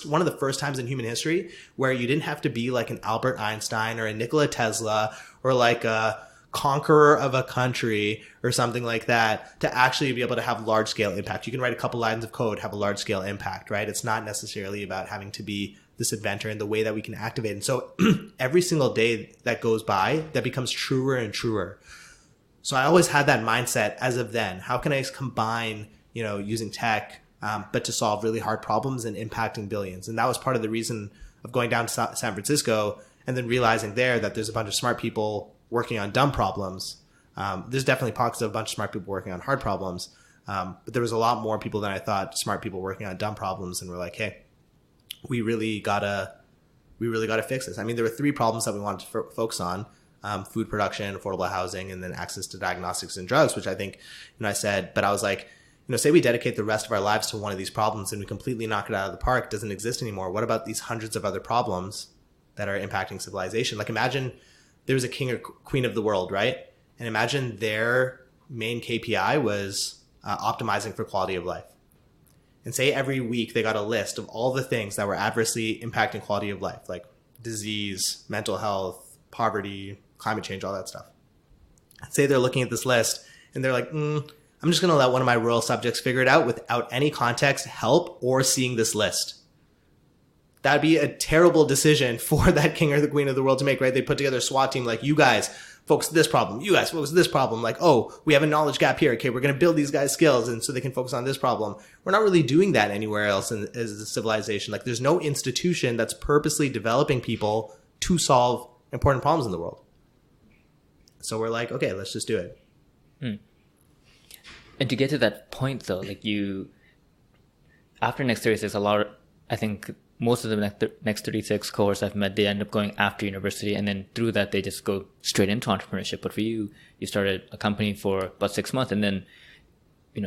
one of the first times in human history where you didn't have to be like an Albert Einstein or a Nikola Tesla or like a conqueror of a country or something like that to actually be able to have large scale impact. You can write a couple lines of code, have a large scale impact, right? It's not necessarily about having to be this inventor and the way that we can activate. And so every single day that goes by, that becomes truer and truer. So I always had that mindset as of then. How can I combine, using tech, but to solve really hard problems and impacting billions? And that was part of the reason of going down to San Francisco and then realizing there that there's a bunch of smart people working on dumb problems. There's definitely pockets of a bunch of smart people working on hard problems. But there was a lot more people than I thought, smart people working on dumb problems. And we're like, hey, we really gotta fix this. I mean, there were 3 problems that we wanted to focus on: food production, affordable housing, and then access to diagnostics and drugs, which I think, I said, but I was like, say we dedicate the rest of our lives to one of these problems and we completely knock it out of the park, it doesn't exist anymore. What about these hundreds of other problems that are impacting civilization? Like, imagine there was a king or queen of the world, right? And imagine their main KPI was optimizing for quality of life. And say every week they got a list of all the things that were adversely impacting quality of life, like disease, mental health, poverty, climate change, all that stuff. And say they're looking at this list and they're like, I'm just going to let one of my royal subjects figure it out without any context, help, or seeing this list. That'd be a terrible decision for that king or the queen of the world to make, right? They put together a SWAT team like, you guys focus on this problem. You guys focus on this problem. Like, oh, we have a knowledge gap here. Okay, we're going to build these guys' skills and so they can focus on this problem. We're not really doing that anywhere else as a civilization. Like, there's no institution that's purposely developing people to solve important problems in the world. So we're like, okay, let's just do it. And to get to that point, though, like after Next 36, I think most of the Next 36 cohorts I've met, they end up going after university. And then through that, they just go straight into entrepreneurship. But for you, you started a company for about 6 months and then,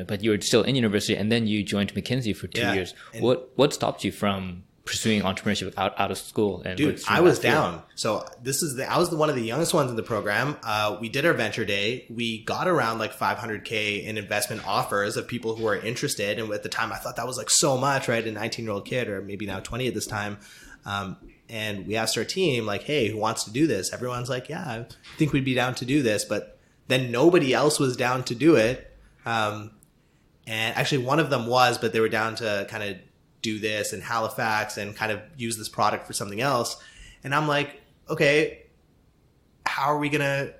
but you were still in university and then you joined McKinsey for 2 years. What stopped you from pursuing entrepreneurship out of school? And dude, I was down. So I was one of the youngest ones in the program. We did our venture day. We got around like 500K in investment offers of people who were interested. And at the time I thought that was like so much, right? A 19-year-old kid, or maybe now 20 at this time. And we asked our team like, hey, who wants to do this? Everyone's like, yeah, I think we'd be down to do this. But then nobody else was down to do it. And actually one of them was, but they were down to kind of do this in Halifax and kind of use this product for something else. And I'm like, okay, how are we going to,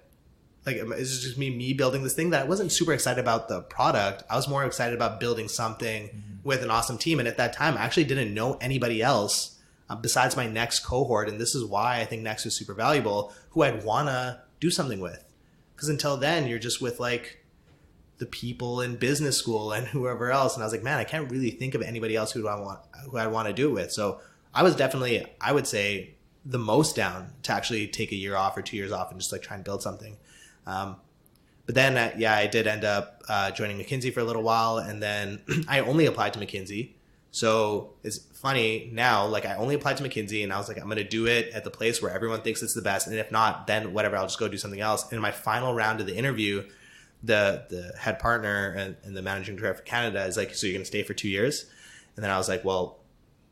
like, is this just me building this thing? That I wasn't super excited about the product. I was more excited about building something with an awesome team. And at that time, I actually didn't know anybody else besides my Next cohort. And this is why I think Next was super valuable, who I'd want to do something with. Because until then, you're just with like the people in business school and whoever else. And I was like, man, I can't really think of anybody else who I want to do it with. So I was definitely, I would say, the most down to actually take a year off or 2 years off and just like try and build something. But then, I did end up joining McKinsey for a little while. And then I only applied to McKinsey. So it's funny now, like I only applied to McKinsey and I was like, I'm going to do it at the place where everyone thinks it's the best. And if not, then whatever, I'll just go do something else. And in my final round of the interview, the head partner and the managing director for Canada is like, so you're going to stay for 2 years? And then I was like, well,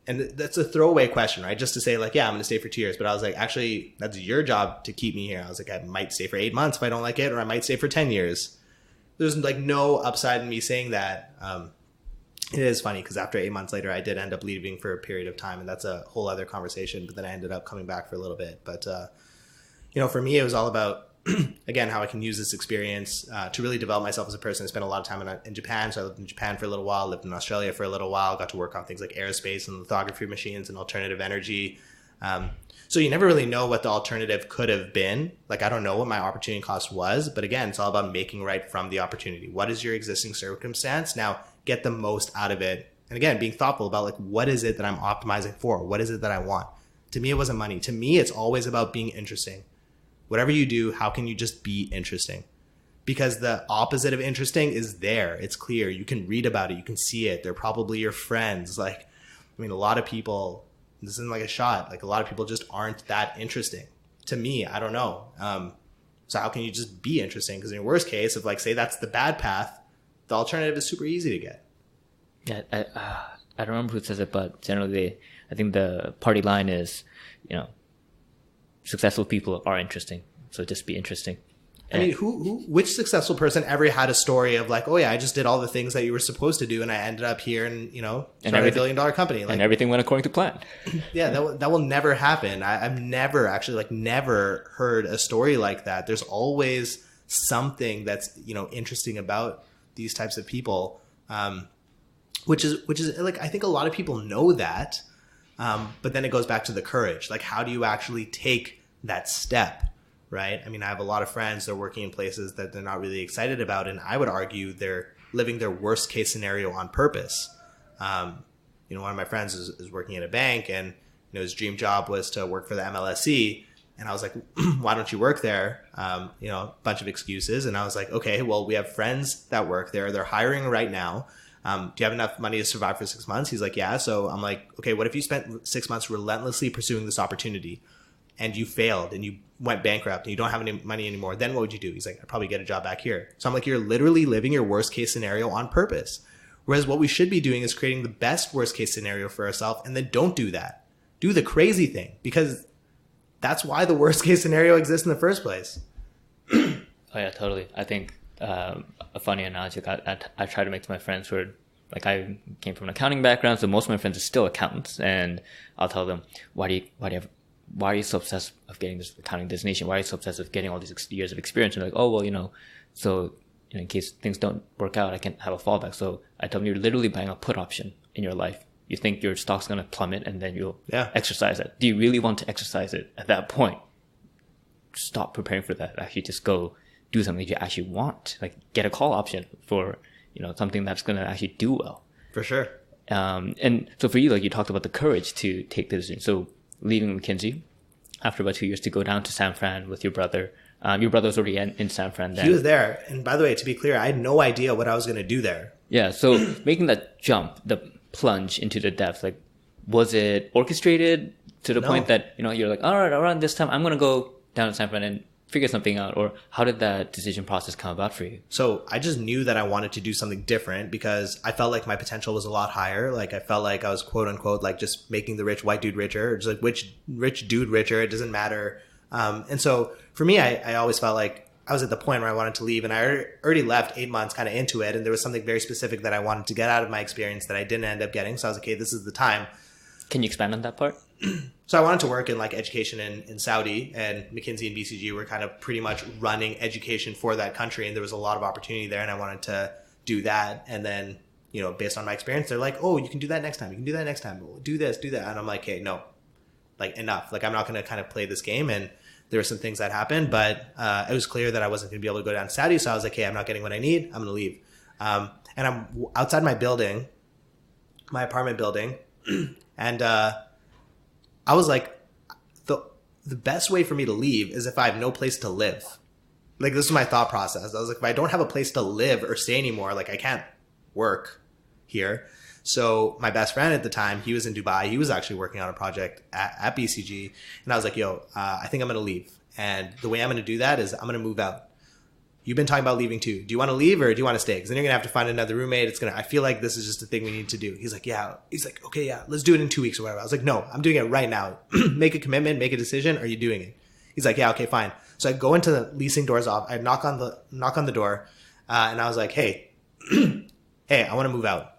and that's a throwaway question, right? Just to say like, yeah, I'm going to stay for 2 years. But I was like, actually, that's your job to keep me here. I was like, I might stay for 8 months if I don't like it, or I might stay for 10 years. There's like no upside in me saying that. It is funny because after 8 months later, I did end up leaving for a period of time. And that's a whole other conversation. But then I ended up coming back for a little bit. But, for me, it was all about, again, how I can use this experience to really develop myself as a person. I spent a lot of time in Japan. So I lived in Japan for a little while, lived in Australia for a little while, got to work on things like aerospace and lithography machines and alternative energy. So you never really know what the alternative could have been. Like, I don't know what my opportunity cost was. But again, it's all about making right from the opportunity. What is your existing circumstance? Now, get the most out of it. And again, being thoughtful about like, what is it that I'm optimizing for? What is it that I want? To me, it wasn't money. To me, it's always about being interesting. Whatever you do, how can you just be interesting? Because the opposite of interesting is there. It's clear. You can read about it. You can see it. They're probably your friends. Like, I mean, a lot of people, this isn't like a shot. Like, a lot of people just aren't that interesting. To me, I don't know. So how can you just be interesting? Because in your worst case, if like, say that's the bad path, the alternative is super easy to get. Yeah, I don't remember who says it, but generally, I think the party line is, successful people are interesting. So just be interesting. I mean, which successful person ever had a story of like, oh yeah, I just did all the things that you were supposed to do and I ended up here and, started a $1 billion company. Like, and everything went according to plan. Yeah, that will never happen. I've never actually never heard a story like that. There's always something that's, interesting about these types of people. Which is like, I think a lot of people know that. But then it goes back to the courage. Like, how do you actually take that step, right? I mean, I have a lot of friends that are working in places that they're not really excited about. And I would argue they're living their worst case scenario on purpose. One of my friends is working at a bank, and his dream job was to work for the MLSE. And I was like, why don't you work there? A bunch of excuses. And I was like, okay, well, we have friends that work there. They're hiring right now. Do you have enough money to survive for 6 months? He's like, yeah. So I'm like, okay, what if you spent 6 months relentlessly pursuing this opportunity and you failed and you went bankrupt and you don't have any money anymore? Then what would you do? He's like, I'd probably get a job back here. So I'm like, you're literally living your worst case scenario on purpose. Whereas what we should be doing is creating the best worst case scenario for ourselves, and then don't do that. Do the crazy thing, because that's why the worst case scenario exists in the first place. Oh yeah, totally. I think a funny analogy I try to make to my friends where, like, I came from an accounting background, so most of my friends are still accountants, and I'll tell them, why are you so obsessed of getting this accounting designation? Why are you so obsessed with getting all these years of experience? And they're like, oh, well, so in case things don't work out, I can have a fallback. So I tell them, you're literally buying a put option in your life. You think your stock's going to plummet and then you'll exercise it. Do you really want to exercise it at that point? Stop preparing for that. Actually just go do something that you actually want. Like, get a call option for, something that's going to actually do well. For sure. And so for you, like, you talked about the courage to take the decision. So leaving McKinsey after about 2 years to go down to San Fran with your brother. Your brother was already in San Fran then. He was there. And by the way, to be clear, I had no idea what I was going to do there. Yeah. So making that jump, the plunge into the depths, like, was it orchestrated to the point that, you're like, all right, around this time, I'm going to go down to San Fran and figure something out? Or how did that decision process come about for you? So I just knew that I wanted to do something different because I felt like my potential was a lot higher. Like, I felt like I was, quote unquote, like, just making the rich white dude richer, or just like which rich dude richer. It doesn't matter. And so for me, I always felt like I was at the point where I wanted to leave, and I already left 8 months kind of into it. And there was something very specific that I wanted to get out of my experience that I didn't end up getting. So I was like, okay, this is the time. Can you expand on that part? So I wanted to work in, like, education in Saudi, and McKinsey and BCG were kind of pretty much running education for that country. And there was a lot of opportunity there, and I wanted to do that. And then, based on my experience, they're like, oh, you can do that next time. You can do that next time. Do this, do that. And I'm like, hey, no, like, enough. Like, I'm not going to kind of play this game. And there were some things that happened, but it was clear that I wasn't going to be able to go down to Saudi. So I was like, hey, I'm not getting what I need. I'm going to leave. And I'm outside my building, my apartment building. And I was like, the best way for me to leave is if I have no place to live. Like, this is my thought process. I was like, if I don't have a place to live or stay anymore, like, I can't work here. So my best friend at the time, he was in Dubai. He was actually working on a project at BCG. And I was like, yo, I think I'm going to leave. And the way I'm going to do that is I'm going to move out. You've been talking about leaving too. Do you want to leave or do you want to stay? Because then you're going to have to find another roommate. I feel like this is just a thing we need to do. He's like, yeah. He's like, okay, yeah, let's do it in 2 weeks or whatever. I was like, no, I'm doing it right now. Make a commitment, make a decision. Are you doing it? He's like, yeah, okay, fine. So I go into the leasing doors off. I knock on the door, and I was like, hey, I want to move out.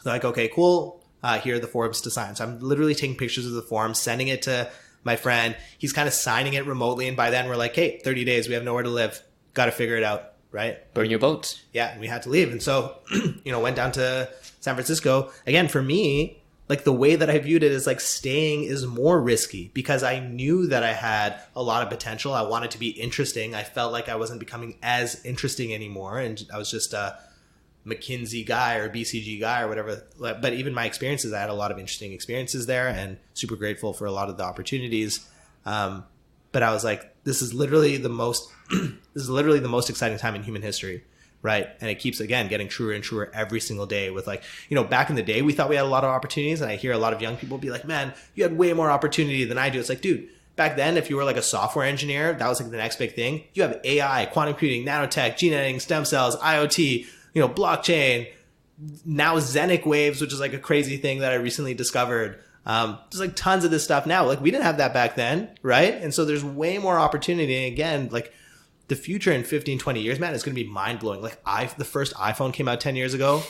They're like, okay, cool. Here are the forms to sign. So I'm literally taking pictures of the forms, sending it to my friend. He's kind of signing it remotely. And by then we're like, hey, 30 days. We have nowhere to live. Got to figure it out. Right? Burn your boats. Yeah. And we had to leave. And so, went down to San Francisco. Again, for me, like, the way that I viewed it is like staying is more risky because I knew that I had a lot of potential. I wanted to be interesting. I felt like I wasn't becoming as interesting anymore. And I was just a McKinsey guy or BCG guy or whatever. But even my experiences, I had a lot of interesting experiences there and super grateful for a lot of the opportunities. But I was like, this is literally the most exciting time in human history. Right. And it keeps, again, getting truer and truer every single day with, like, back in the day, we thought we had a lot of opportunities. And I hear a lot of young people be like, man, you had way more opportunity than I do. It's like, dude, back then, if you were like a software engineer, that was like the next big thing. You have AI, quantum computing, nanotech, gene editing, stem cells, IoT, blockchain, now Zenic waves, which is like a crazy thing that I recently discovered. There's like tons of this stuff now. Like, we didn't have that back then. Right. And so there's way more opportunity. And again, like, the future in 15, 20 years, man, is going to be mind blowing. Like, the first iPhone came out 10 years ago.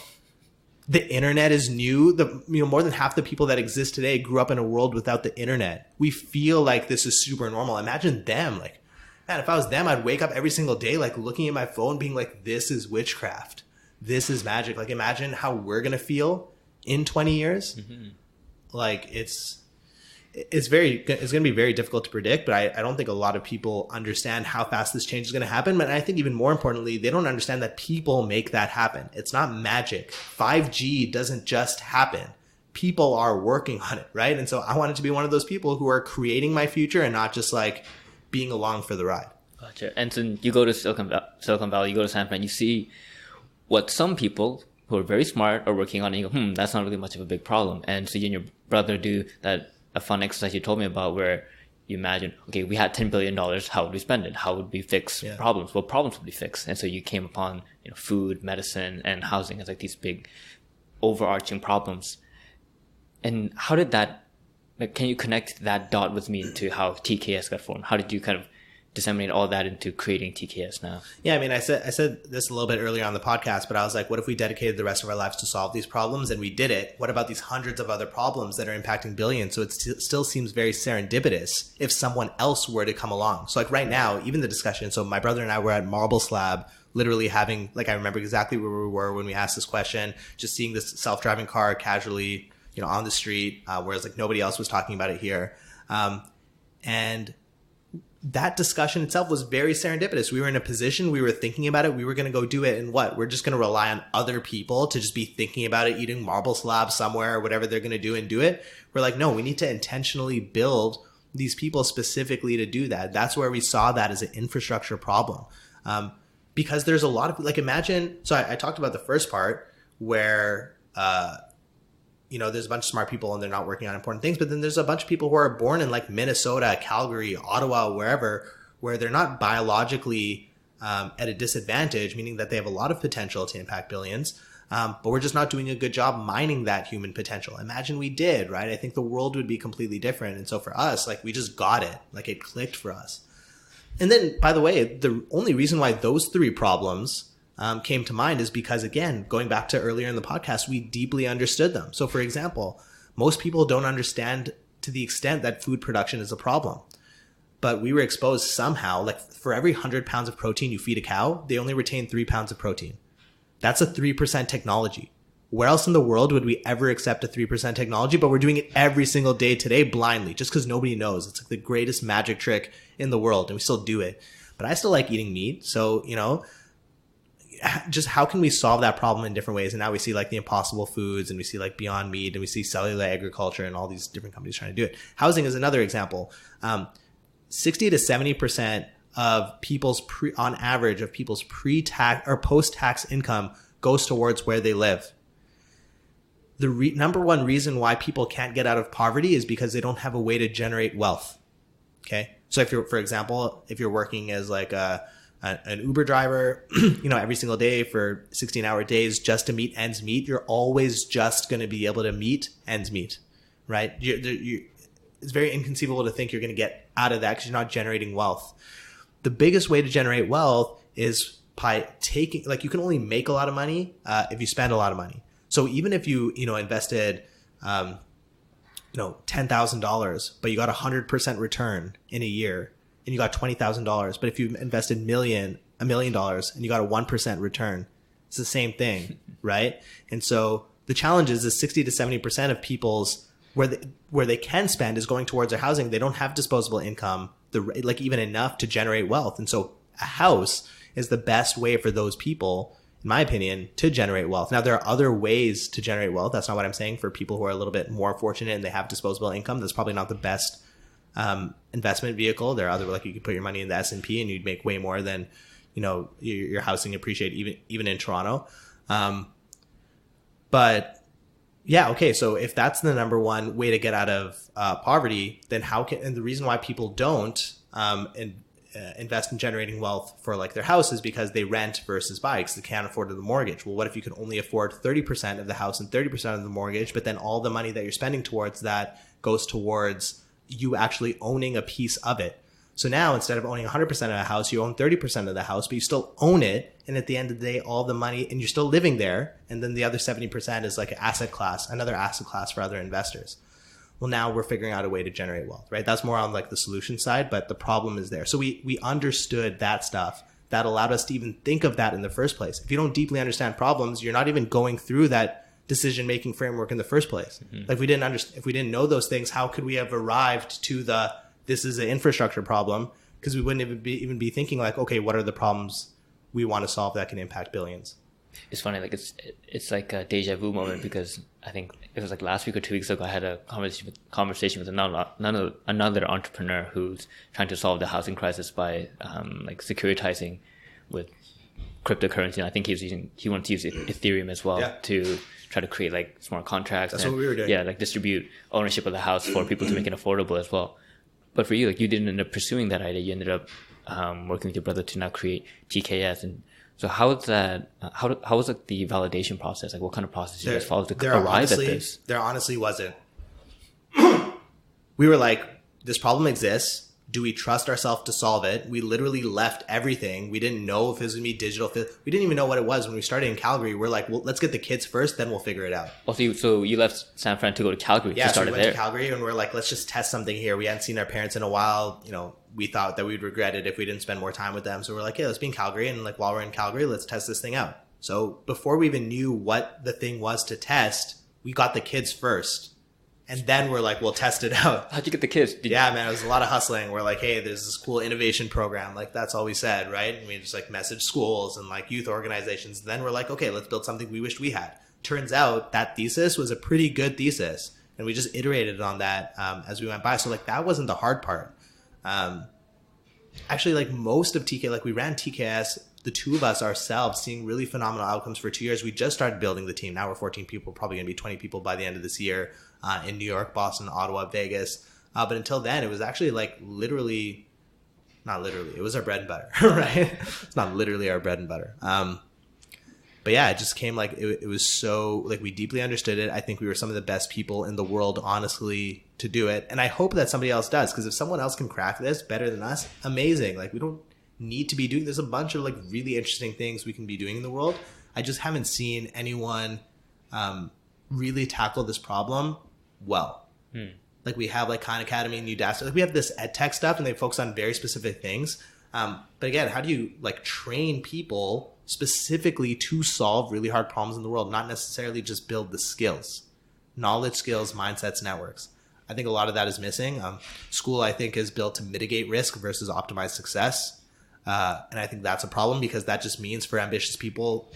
The internet is new. More than half the people that exist today grew up in a world without the internet. We feel like this is super normal. Imagine them. Like, man, if I was them, I'd wake up every single day, like, looking at my phone being like, this is witchcraft. This is magic. Like, imagine how we're going to feel in 20 years. Mm-hmm. like it's going to be very difficult to predict, but I don't think a lot of people understand how fast this change is going to happen. But I think even more importantly, they don't understand that people make that happen. It's not magic. 5G doesn't just happen. People are working on it, right? And so I wanted to be one of those people who are creating my future and not just like being along for the ride. Gotcha. And so you go to Silicon Valley, you go to San Fran, you see what some people who are very smart are working on, and you go, that's not really much of a big problem. And so you and your brother do a fun exercise you told me about where you imagine, okay, we had $10 billion, how would we spend it? How would we fix problems? Well, problems would be fixed. And so you came upon, food, medicine, and housing as like these big overarching problems. And how did that, like, can you connect that dot with me into how TKS got formed? How did you kind of disseminate all that into creating TKS now? Yeah, I mean, I said this a little bit earlier on the podcast, but I was like, what if we dedicated the rest of our lives to solve these problems, and we did it? What about these hundreds of other problems that are impacting billions? So it still seems very serendipitous if someone else were to come along. So like right now, even the discussion, so my brother and I were at Marble Slab, literally having, like, I remember exactly where we were when we asked this question, just seeing this self-driving car casually, on the street, whereas like nobody else was talking about it here. And that discussion itself was very serendipitous. We were in a position, we were thinking about it, we were going to go do it, and we're just going to rely on other people to just be thinking about it, eating marble slabs somewhere or whatever they're going to do and do it. We're like, no, we need to intentionally build these people specifically to do that. That's where we saw that as an infrastructure problem. Because there's a lot of, like, imagine, so I talked about the first part where, there's a bunch of smart people and they're not working on important things. But then there's a bunch of people who are born in like Minnesota, Calgary, Ottawa, wherever, where they're not biologically at a disadvantage, meaning that they have a lot of potential to impact billions. But we're just not doing a good job mining that human potential. Imagine we did, right? I think the world would be completely different. And so for us, like, we just got it. Like, it clicked for us. And then, by the way, the only reason why those three problems came to mind is because, again, going back to earlier in the podcast, we deeply understood them. So, for example, most people don't understand to the extent that food production is a problem. But we were exposed somehow, like, for every 100 pounds of protein you feed a cow, they only retain 3 pounds of protein. That's a 3% technology. Where else in the world would we ever accept a 3% technology? But we're doing it every single day today blindly, just because nobody knows. It's like the greatest magic trick in the world, and we still do it. But I still like eating meat. So, just how can we solve that problem in different ways? And now we see like the Impossible Foods, and we see like Beyond Meat, and we see cellular agriculture and all these different companies trying to do it. Housing is another example. 60 to 70% of people's on average of people's pre-tax or post-tax income goes towards where they live. The number one reason why people can't get out of poverty is because they don't have a way to generate wealth. Okay. So if you're, for example, if you're working as like an Uber driver, every single day for 16-hour days just to meet ends meet, you're always just going to be able to meet ends meet, right? It's very inconceivable to think you're going to get out of that because you're not generating wealth. The biggest way to generate wealth is by taking, like, you can only make a lot of money if you spend a lot of money. So even if you, invested, $10,000, but you got 100% return in a year, and you got $20,000. But if you invested $1 million and you got a 1% return, it's the same thing, right? And so the challenge is 60 to 70% of people's where they can spend is going towards their housing. They don't have disposable income, even enough to generate wealth. And so a house is the best way for those people, in my opinion, to generate wealth. Now, there are other ways to generate wealth. That's not what I'm saying. For people who are a little bit more fortunate and they have disposable income, that's probably not the best investment vehicle. There are other, like, you could put your money in the S&P and you'd make way more than, your housing appreciate even in Toronto. But yeah, okay. So if that's the number one way to get out of poverty, then and the reason why people don't invest in generating wealth for like their house is because they rent versus buy, because they can't afford the mortgage. Well, what if you could only afford 30% of the house and 30% of the mortgage, but then all the money that you're spending towards that goes towards you actually owning a piece of it? So now, instead of owning 100% of a house, you own 30% of the house, but you still own it. And at the end of the day, all the money, and you're still living there. And then the other 70% is like another asset class for other investors. Well, now we're figuring out a way to generate wealth, right? That's more on like the solution side, but the problem is there. So we understood that stuff that allowed us to even think of that in the first place. If you don't deeply understand problems, you're not even going through that decision-making framework in the first place. Like if we didn't know those things, how could we have arrived to this is an infrastructure problem? Because we wouldn't even be thinking like, okay, what are the problems we want to solve that can impact billions? It's funny, like it's like a deja vu moment, because I think it was like last week or 2 weeks ago, I had a conversation with another entrepreneur who's trying to solve the housing crisis by like securitizing with cryptocurrency. And I think he wants to use Ethereum as well to try to create like smart contracts. That's what we were doing. Yeah, like distribute ownership of the house for people to make it affordable as well. But for you, like you didn't end up pursuing that idea. You ended up working with your brother to now create TKS. And so how is that? How was like the validation process? Like what kind of process you guys followed to arrive at this? There honestly wasn't. We were like, this problem exists. Do we trust ourselves to solve it? We literally left everything. We didn't know if it was going to be digital. We didn't even know what it was when we started in Calgary. We're like, well, let's get the kids first, then we'll figure it out. Oh, so you left San Fran to go to Calgary to start so we went there. to Calgary and we're like, let's just test something here. We hadn't seen our parents in a while. You know, we thought that we'd regret it if we didn't spend more time with them. So we're like, yeah, let's be in Calgary. And like, while we're in Calgary, let's test this thing out. So before we even knew what the thing was to test, we got the kids first. And then we're like, we'll test it out. How'd you get the kids? Man, it was a lot of hustling. We're like, hey, there's this cool innovation program. Like, that's all we said, right? And we just like message schools and like youth organizations. Then we're like, okay, let's build something we wished we had. Turns out that thesis was a pretty good thesis. And we just iterated on that as we went by. So like, that wasn't the hard part. Actually, like most of TK, like we ran TKS, the two of us ourselves, seeing really phenomenal outcomes for 2 years. We just started building the team. Now we're 14 people, probably going to be 20 people by the end of this year. In New York, Boston, Ottawa, Vegas. But until then, it was actually like not literally, it was our bread and butter, right? It's not literally our bread and butter. But yeah, it just came like, it was so, like we deeply understood it. I think we were some of the best people in the world, honestly, to do it. And I hope that somebody else does, because if someone else can crack this better than us, amazing. Like we don't need to be doing, there's a bunch of like really interesting things we can be doing in the world. I just haven't seen anyone really tackle this problem well. Like we have like Khan Academy and Udacity. Like we have this ed tech stuff and they focus on very specific things. But again, how do you like train people specifically to solve really hard problems in the world? Not necessarily just build the skills, knowledge, skills, mindsets, networks. I think a lot of that is missing. School, I think, is built to mitigate risk versus optimize success. And I think that's a problem, because that just means for ambitious people,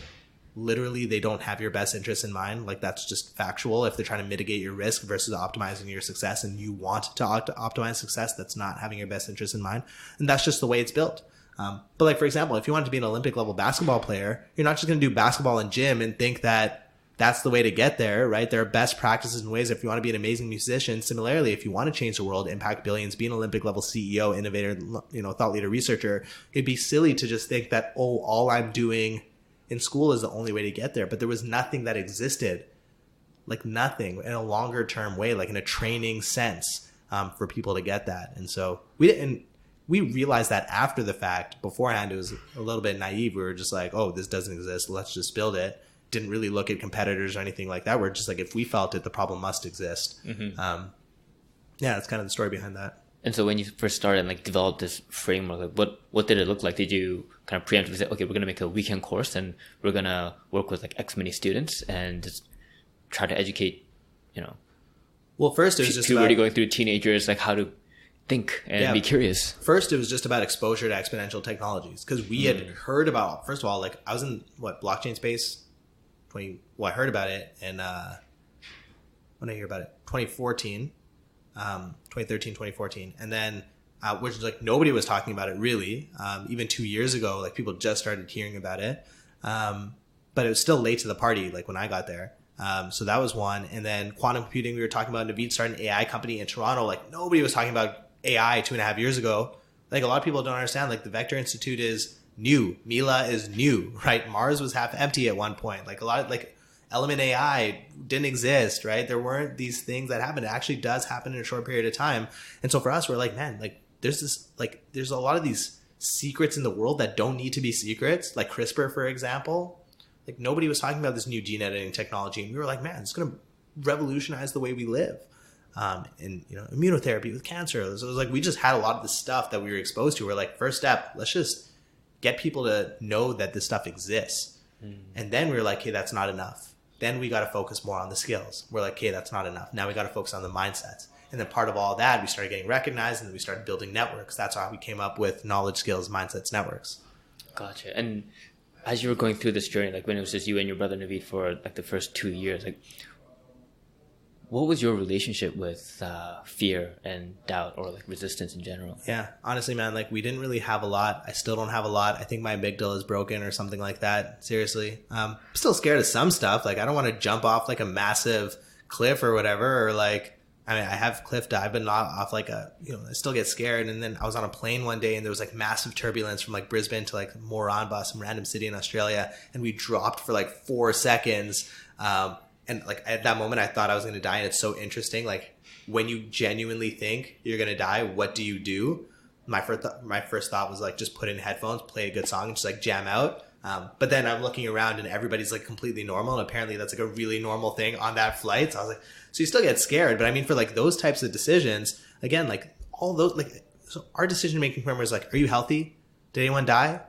literally they don't have your best interests in mind. Like that's just factual. If they're trying to mitigate your risk versus optimizing your success, and you want to optimize success, that's not having your best interests in mind. And that's just the way it's built. But like, for example, if you want to be an Olympic level basketball player, you're not just going to do basketball and gym and think that that's the way to get there, right? There are best practices and ways if you want to be an amazing musician. Similarly, if you want to change the world, impact billions, be an Olympic level CEO, innovator, thought leader, researcher, it'd be silly to just think that, oh, all I'm doing in school is the only way to get there. But there was nothing that existed, like nothing in a longer term way, like in a training sense, for people to get that. And so we realized that after the fact. Beforehand, it was a little bit naive. We were just like, oh, this doesn't exist, let's just build it. Didn't really look at competitors or anything like that. We're just like, if we felt it, the problem must exist. That's kind of the story behind that. And so when you first started and like developed this framework, like what did it look like? Did you kind of preemptively say, okay, we're going to make a weekend course and we're going to work with like X many students and just try to educate, Well, first it was just already going through teenagers, like how to think and be curious. First, it was just about exposure to exponential technologies, because we had heard about, first of all, like I was in blockchain space. I heard about it and when I hear about it, 2014. 2013, 2014. And then, which like nobody was talking about it really. Even 2 years ago, like people just started hearing about it. But it was still late to the party, like when I got there. So that was one. And then quantum computing, we were talking about. Naveed started an AI company in Toronto. Like nobody was talking about AI 2.5 years ago. Like a lot of people don't understand, like the Vector Institute is new. Mila is new, right? Mars was half empty at one point. Like a lot of like Element AI didn't exist, right? There weren't these things that happened. It actually does happen in a short period of time. And so for us, we're like, man, like there's a lot of these secrets in the world that don't need to be secrets, like CRISPR, for example. Like nobody was talking about this new gene editing technology. And we were like, man, it's going to revolutionize the way we live. And immunotherapy with cancer. So it was like, we just had a lot of the stuff that we were exposed to. We're like, first step, let's just get people to know that this stuff exists. And then we were like, hey, that's not enough. then we got to focus more on the skills. We're like, okay, that's not enough. Now we got to focus on the mindsets. And then part of all that, we started getting recognized, and then we started building networks. That's how we came up with knowledge, skills, mindsets, networks. Gotcha. And as you were going through this journey, like when it was just you and your brother Naveed for like the first 2 years, like what was your relationship with fear and doubt, or like resistance in general? Yeah, honestly, man, like we didn't really have a lot. I still don't have a lot. I think my amygdala is broken or something like that. Seriously. I'm still scared of some stuff. Like I don't want to jump off like a massive cliff or whatever, or like, I mean, I have cliff dive, but not off like a, I still get scared. And then I was on a plane one day and there was like massive turbulence from like Brisbane to like Moranbah, some random city in Australia. And we dropped for like 4 seconds. And like at that moment, I thought I was going to die. And it's so interesting. Like when you genuinely think you're going to die, what do you do? My first thought was like, just put in headphones, play a good song, and just like jam out. But then I'm looking around and everybody's like completely normal. And apparently that's like a really normal thing on that flight. So I was like, so you still get scared. But I mean, for like those types of decisions, again, like all those, like, so our decision-making framework is like, are you healthy? Did anyone die?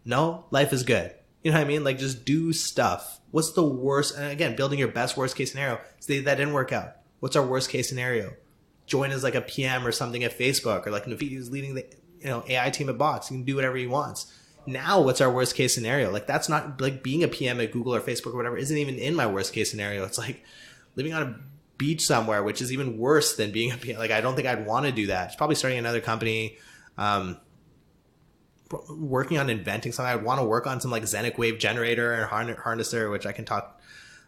No, life is good. You know what I mean? Like just do stuff. What's the worst? And again, building your best worst case scenario. Say that didn't work out. What's our worst case scenario? Join as like a PM or something at Facebook, or like Naveed is leading the AI team at Box. He can do whatever he wants. Now, what's our worst case scenario? Like that's not like being a PM at Google or Facebook or whatever isn't even in my worst case scenario. It's like living on a beach somewhere, which is even worse than being a PM. Like I don't think I'd want to do that. It's probably starting another company. Working on inventing something. I'd want to work on some like Zenic wave generator and harnesser, which I can talk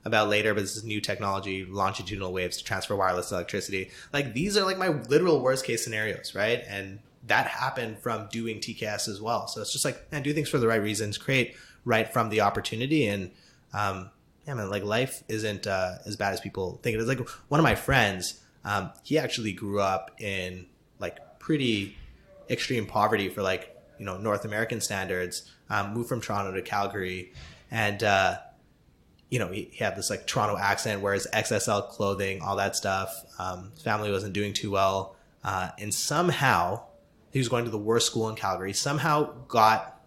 about later, but this is new technology, longitudinal waves to transfer wireless electricity. Like these are like my literal worst case scenarios, right? And that happened from doing TKS as well. So it's just like, man, do things for the right reasons, create right from the opportunity. And yeah, man, like life isn't as bad as people think it is. Like one of my friends, he actually grew up in like pretty extreme poverty for like, North American standards, moved from Toronto to Calgary. And, he had this like Toronto accent, wears XSL clothing, all that stuff. His family wasn't doing too well. And somehow he was going to the worst school in Calgary, somehow got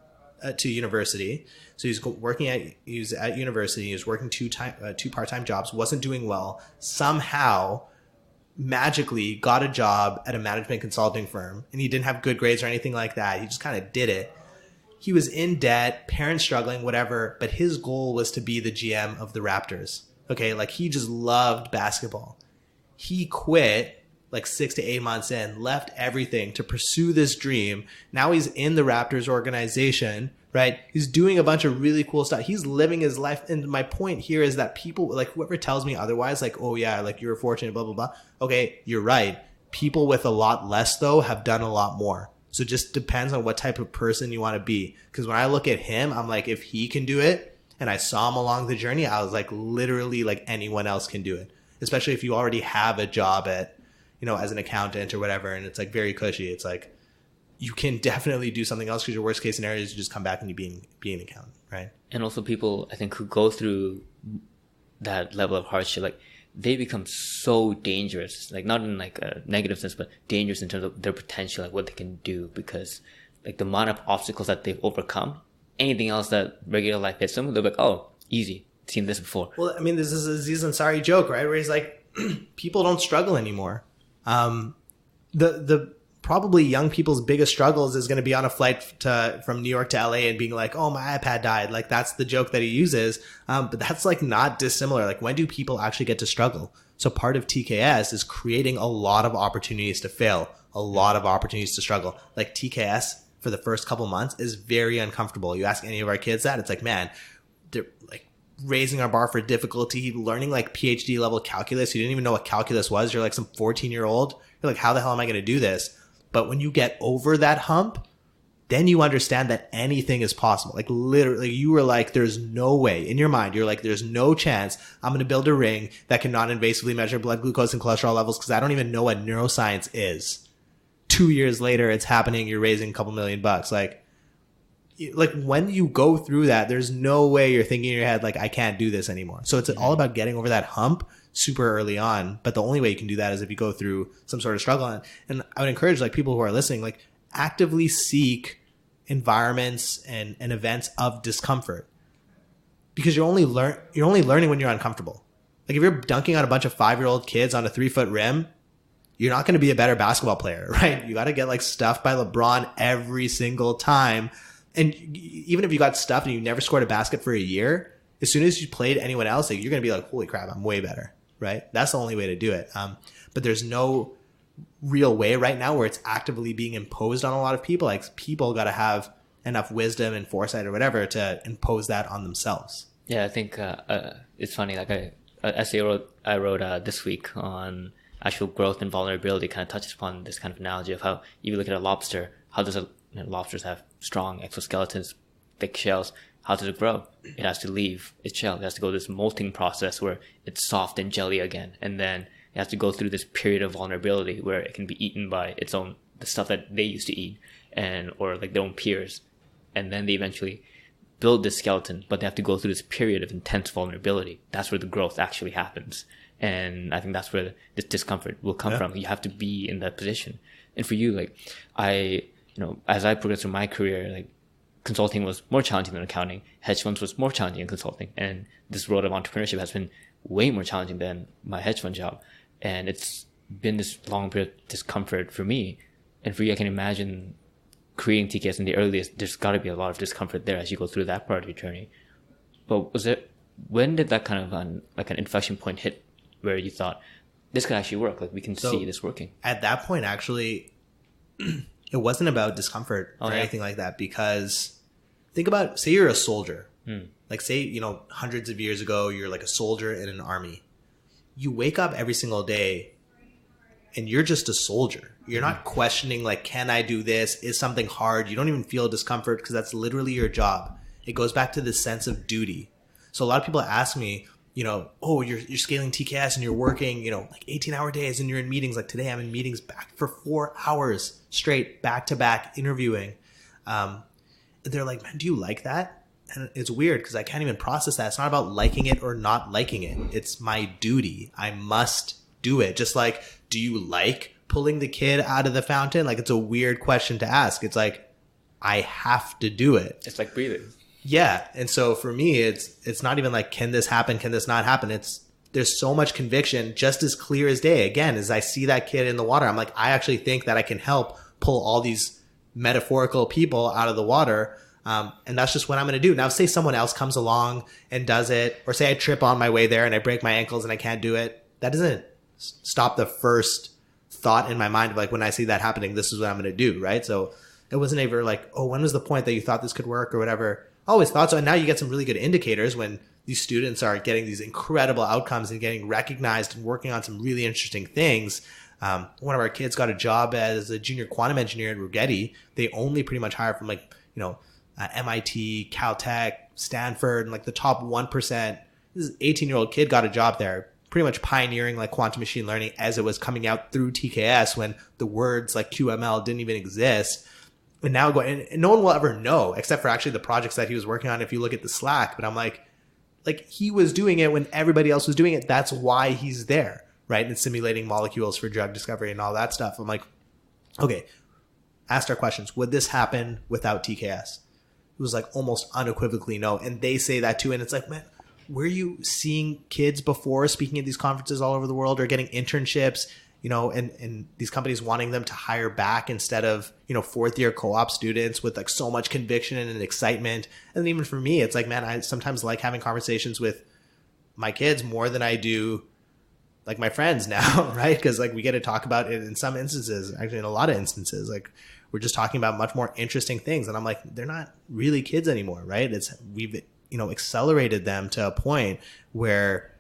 to university. So he was at university. He was working two part-time jobs, wasn't doing well. Somehow magically got a job at a management consulting firm, and he didn't have good grades or anything like that. He just kind of did it. He was in debt, parents struggling, whatever, but his goal was to be the GM of the Raptors. Okay, like he just loved basketball. He quit like 6 to 8 months in, left everything to pursue this dream. Now he's in the Raptors organization, right? He's doing a bunch of really cool stuff. He's living his life. And my point here is that people, like whoever tells me otherwise, like, oh yeah, like you're fortunate, blah, blah, blah. Okay, you're right. People with a lot less though have done a lot more. So it just depends on what type of person you want to be. Because when I look at him, I'm like, if he can do it, and I saw him along the journey, I was like, literally like anyone else can do it. Especially if you already have a job at, as an accountant or whatever, and it's like very cushy. It's like, you can definitely do something else, because your worst case scenario is you just come back and you be an accountant, right? And also people, I think, who go through that level of hardship, like they become so dangerous, like not in like a negative sense, but dangerous in terms of their potential, like what they can do, because like the amount of obstacles that they've overcome, anything else that regular life hits them, they're like, oh, easy, seen this before. Well, I mean, this is a Aziz Ansari joke, right? Where he's like, people don't struggle anymore. The probably young people's biggest struggles is going to be on a flight from New York to LA and being like, oh, my iPad died. Like that's the joke that he uses. But that's like not dissimilar. Like when do people actually get to struggle? So part of TKS is creating a lot of opportunities to fail, a lot of opportunities to struggle. Like TKS for the first couple months is very uncomfortable. You ask any of our kids that, it's like, man, they're like raising our bar for difficulty, learning like PhD level calculus. You didn't even know what calculus was. You're like some 14-year-old. You're like, how the hell am I going to do this? But when you get over that hump, then you understand that anything is possible. Like literally, you were like, there's no way in your mind. You're like, there's no chance I'm going to build a ring that can non-invasively measure blood glucose and cholesterol levels, because I don't even know what neuroscience is. 2 years later, it's happening. You're raising a couple $1 million. Like when you go through that, there's no way you're thinking in your head, like, I can't do this anymore. So it's all about getting over that hump super early on. But the only way you can do that is if you go through some sort of struggle. And I would encourage like people who are listening, like actively seek environments and events of discomfort. because you're only learning when you're uncomfortable. Like if you're dunking on a bunch of 5-year-old kids on a 3-foot rim, you're not going to be a better basketball player, right? You got to get like stuffed by LeBron every single time. And even if you got stuffed and you never scored a basket for a year, as soon as you played anyone else, like, you're going to be like, holy crap, I'm way better, right? That's the only way to do it. But there's no real way right now where it's actively being imposed on a lot of people. Like people got to have enough wisdom and foresight or whatever to impose that on themselves. Yeah, I think it's funny. Like an essay I wrote this week on actual growth and vulnerability kind of touches upon this kind of analogy of how you look at a lobster. How does lobsters have strong exoskeletons, thick shells? How does it grow? It has to leave its shell. It has to go this molting process where it's soft and jelly again, and then it has to go through this period of vulnerability where it can be eaten by the stuff that they used to eat, or like their own peers, and then they eventually build this skeleton. But they have to go through this period of intense vulnerability. That's where the growth actually happens. And I think that's where this discomfort will come from. You have to be in that position. And for you, like as I progressed through my career, like consulting was more challenging than accounting. Hedge funds was more challenging than consulting. And this road of entrepreneurship has been way more challenging than my hedge fund job. And it's been this long period of discomfort for me. And for you, I can imagine creating TKS in the earliest, there's got to be a lot of discomfort there as you go through that part of your journey. But when did that kind of an inflection point hit where you thought this could actually work? Like we can see this working. At that point, actually, it wasn't about discomfort or anything like that, because think about, say you're a soldier. Like say, hundreds of years ago, you're like a soldier in an army. You wake up every single day and you're just a soldier. You're not questioning like, can I do this? Is something hard? You don't even feel discomfort because that's literally your job. It goes back to this sense of duty. So a lot of people ask me, oh, you're scaling TKS and you're working, like 18-hour days and you're in meetings. Like today I'm in meetings back for 4 hours straight, back to back interviewing. They're like, man, do you like that? And it's weird because I can't even process that. It's not about liking it or not liking it. It's my duty. I must do it. Just like, do you like pulling the kid out of the fountain? Like, it's a weird question to ask. It's like, I have to do it. It's like breathing. Yeah. And so for me, it's not even like, can this happen? Can this not happen? There's so much conviction, just as clear as day. Again, as I see that kid in the water, I'm like, I actually think that I can help pull all these metaphorical people out of the water. And that's just what I'm going to do. Now, say someone else comes along and does it, or say I trip on my way there and I break my ankles and I can't do it. That doesn't stop the first thought in my mind of like, when I see that happening, this is what I'm going to do. Right. So it wasn't ever like, oh, when was the point that you thought this could work or whatever? I always thought so. And now you get some really good indicators when these students are getting these incredible outcomes and getting recognized and working on some really interesting things. One of our kids got a job as a junior quantum engineer at Rigetti. They only pretty much hire from MIT, Caltech, Stanford, and like the top 1%. This 18-year-old kid got a job there, pretty much pioneering like quantum machine learning as it was coming out through TKS when the words like QML didn't even exist. And now and no one will ever know except for actually the projects that he was working on if you look at the Slack. But I'm like he was doing it when everybody else was doing it. That's why he's there, right? And simulating molecules for drug discovery and all that stuff. I'm like, okay, asked our questions. Would this happen without TKS? It was like almost unequivocally no. And they say that too. And it's like, man, were you seeing kids before speaking at these conferences all over the world or getting internships, and these companies wanting them to hire back instead of, fourth year co-op students with like so much conviction and excitement. And even for me, it's like, man, I sometimes like having conversations with my kids more than I do like my friends now, right? Because like we get to talk about it in some instances, actually in a lot of instances, like we're just talking about much more interesting things. And I'm like, they're not really kids anymore, right? We've accelerated them to a point where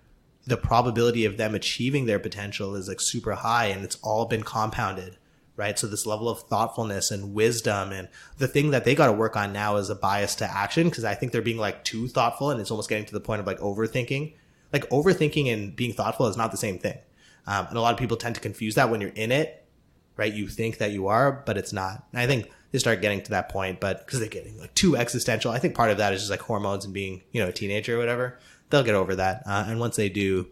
the probability of them achieving their potential is like super high, and it's all been compounded, right? So this level of thoughtfulness and wisdom, and the thing that they got to work on now is a bias to action, because I think they're being like too thoughtful, and it's almost getting to the point of like overthinking. Like overthinking and being thoughtful is not the same thing. And a lot of people tend to confuse that when you're in it, right? You think that you are, but it's not. And I think they start getting to that point, but because they're getting like too existential. I think part of that is just like hormones and being, a teenager or whatever. They'll get over that. And once they do,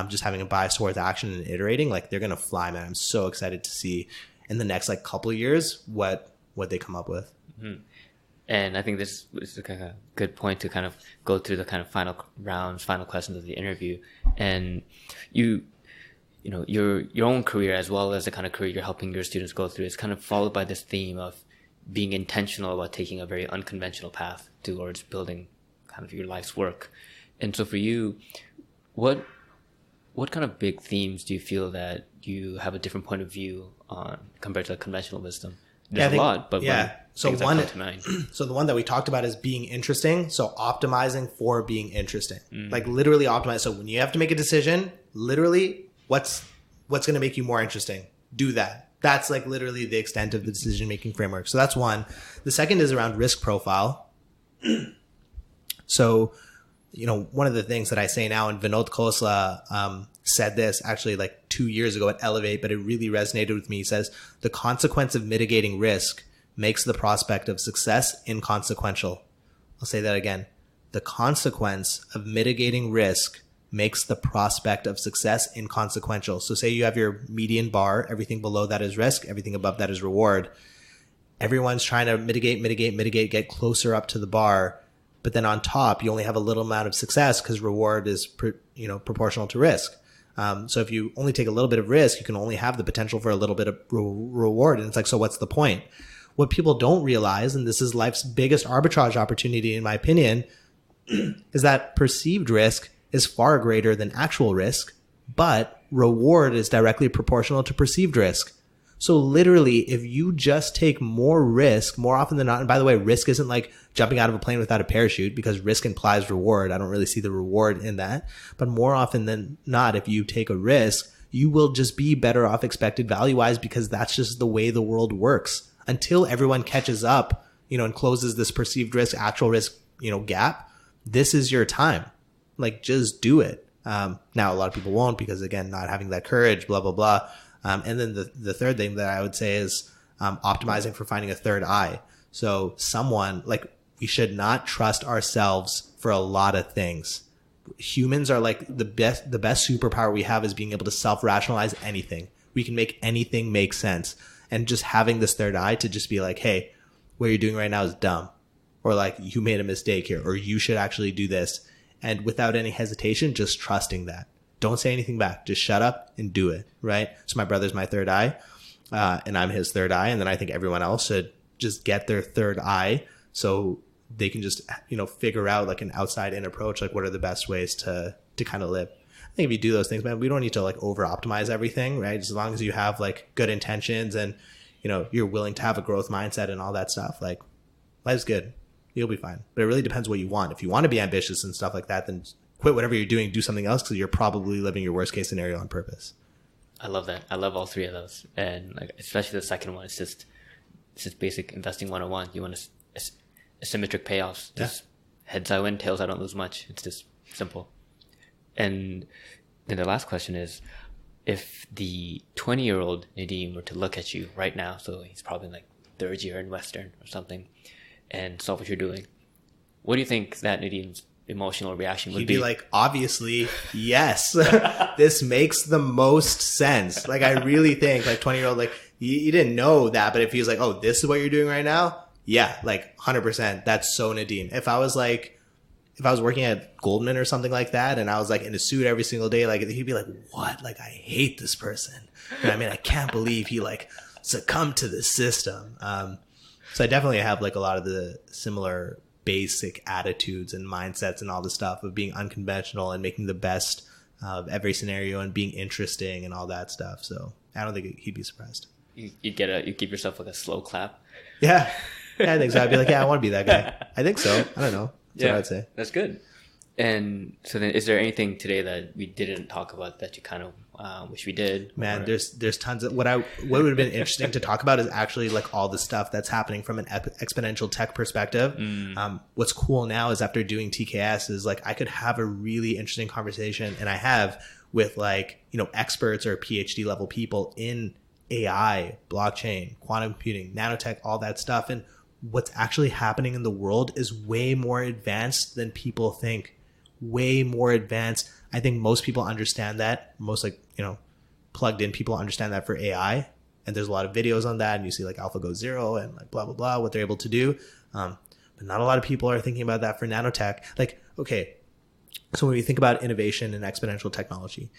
just having a bias towards action and iterating, like they're going to fly, man. I'm so excited to see in the next like couple of years what they come up with. Mm-hmm. And I think this is a good point to kind of go through the kind of final questions of the interview. And you know, your own career, as well as the kind of career you're helping your students go through, is kind of followed by this theme of being intentional about taking a very unconventional path towards building kind of your life's work. And so for you, what kind of big themes do you feel that you have a different point of view on compared to conventional wisdom? There's a lot, but so the one that we talked about is being interesting. So optimizing for being interesting, like literally optimize. So when you have to make a decision, literally what's going to make you more interesting, do that. That's like literally the extent of the decision-making framework. So that's one. The second is around risk profile. So, you know, one of the things that I say now, and Vinod Khosla said this actually like 2 years ago at Elevate, but it really resonated with me. He says, the consequence of mitigating risk makes the prospect of success inconsequential. I'll say that again. The consequence of mitigating risk makes the prospect of success inconsequential. So say you have your median bar, everything below that is risk, everything above that is reward. Everyone's trying to mitigate, get closer up to the bar. But then on top, you only have a little amount of success because reward is proportional to risk. So if you only take a little bit of risk, you can only have the potential for a little bit of reward. And it's like, so what's the point? What people don't realize, and this is life's biggest arbitrage opportunity, in my opinion, is that perceived risk is far greater than actual risk, but reward is directly proportional to perceived risk. So literally, if you just take more risk, more often than not, and by the way, risk isn't like jumping out of a plane without a parachute, because risk implies reward. I don't really see the reward in that. But more often than not, if you take a risk, you will just be better off expected value-wise, because that's just the way the world works. Until everyone catches up, and closes this perceived risk, actual risk, gap, this is your time. Like, just do it. Now, a lot of people won't, because again, not having that courage, blah, blah, blah. And then the third thing that I would say is optimizing for finding a third eye. So we should not trust ourselves for a lot of things. Humans are like the best superpower we have is being able to self-rationalize anything. We can make anything make sense. And just having this third eye to just be like, hey, what you're doing right now is dumb. Or like, you made a mistake here, or you should actually do this. And without any hesitation, just trusting that. Don't say anything back. Just shut up and do it, right? So my brother's my third eye, and I'm his third eye. And then I think everyone else should just get their third eye so they can just, figure out like an outside-in approach, like what are the best ways to kind of live. I think if you do those things, man, we don't need to like over-optimize everything, right? As long as you have like good intentions and, you're willing to have a growth mindset and all that stuff, like life's good. You'll be fine. But it really depends what you want. If you want to be ambitious and stuff like that, then quit whatever you're doing, do something else, because you're probably living your worst case scenario on purpose. I love that. I love all three of those. And like, especially the second one, it's just basic investing 101. You want asymmetric payoffs. Just heads I win, tails I don't lose much. It's just simple. And then the last question is, if the 20-year-old Nadeem were to look at you right now, so he's probably like third year in Western or something, and saw what you're doing, what do you think that Nadeem's emotional reaction would be? He'd be like, obviously, yes. This makes the most sense. Like, I really think like 20-year-old, like you didn't know that, but if he was like, oh, this is what you're doing right now, yeah, like 100%. That's so Nadeem. If I was working at Goldman or something like that, and I was like in a suit every single day, like he'd be like, what? Like, I hate this person. I can't believe he like succumbed to the system. So I definitely have like a lot of the similar basic attitudes and mindsets and all the stuff of being unconventional and making the best of every scenario and being interesting and all that stuff. So I don't think he'd be surprised. You give yourself like a slow clap. Yeah, I think so. I'd be like, yeah, I want to be that guy. I think so. I don't know. That's what I'd say. That's good. And so then, is there anything today that we didn't talk about that you kind of wish we did? Man, there's tons of what would have been interesting to talk about is actually like all the stuff that's happening from an exponential tech perspective. What's cool now is after doing TKS is like I could have a really interesting conversation, and I have with like experts or PhD level people in AI, blockchain, quantum computing, nanotech, all that stuff. And what's actually happening in the world is way more advanced than people think. Way more advanced. I think most people understand that. Most plugged in people understand that for AI. And there's a lot of videos on that. And you see like AlphaGo Zero and like blah, blah, blah, what they're able to do. but not a lot of people are thinking about that for nanotech. Like, okay, so when we think about innovation and exponential technology,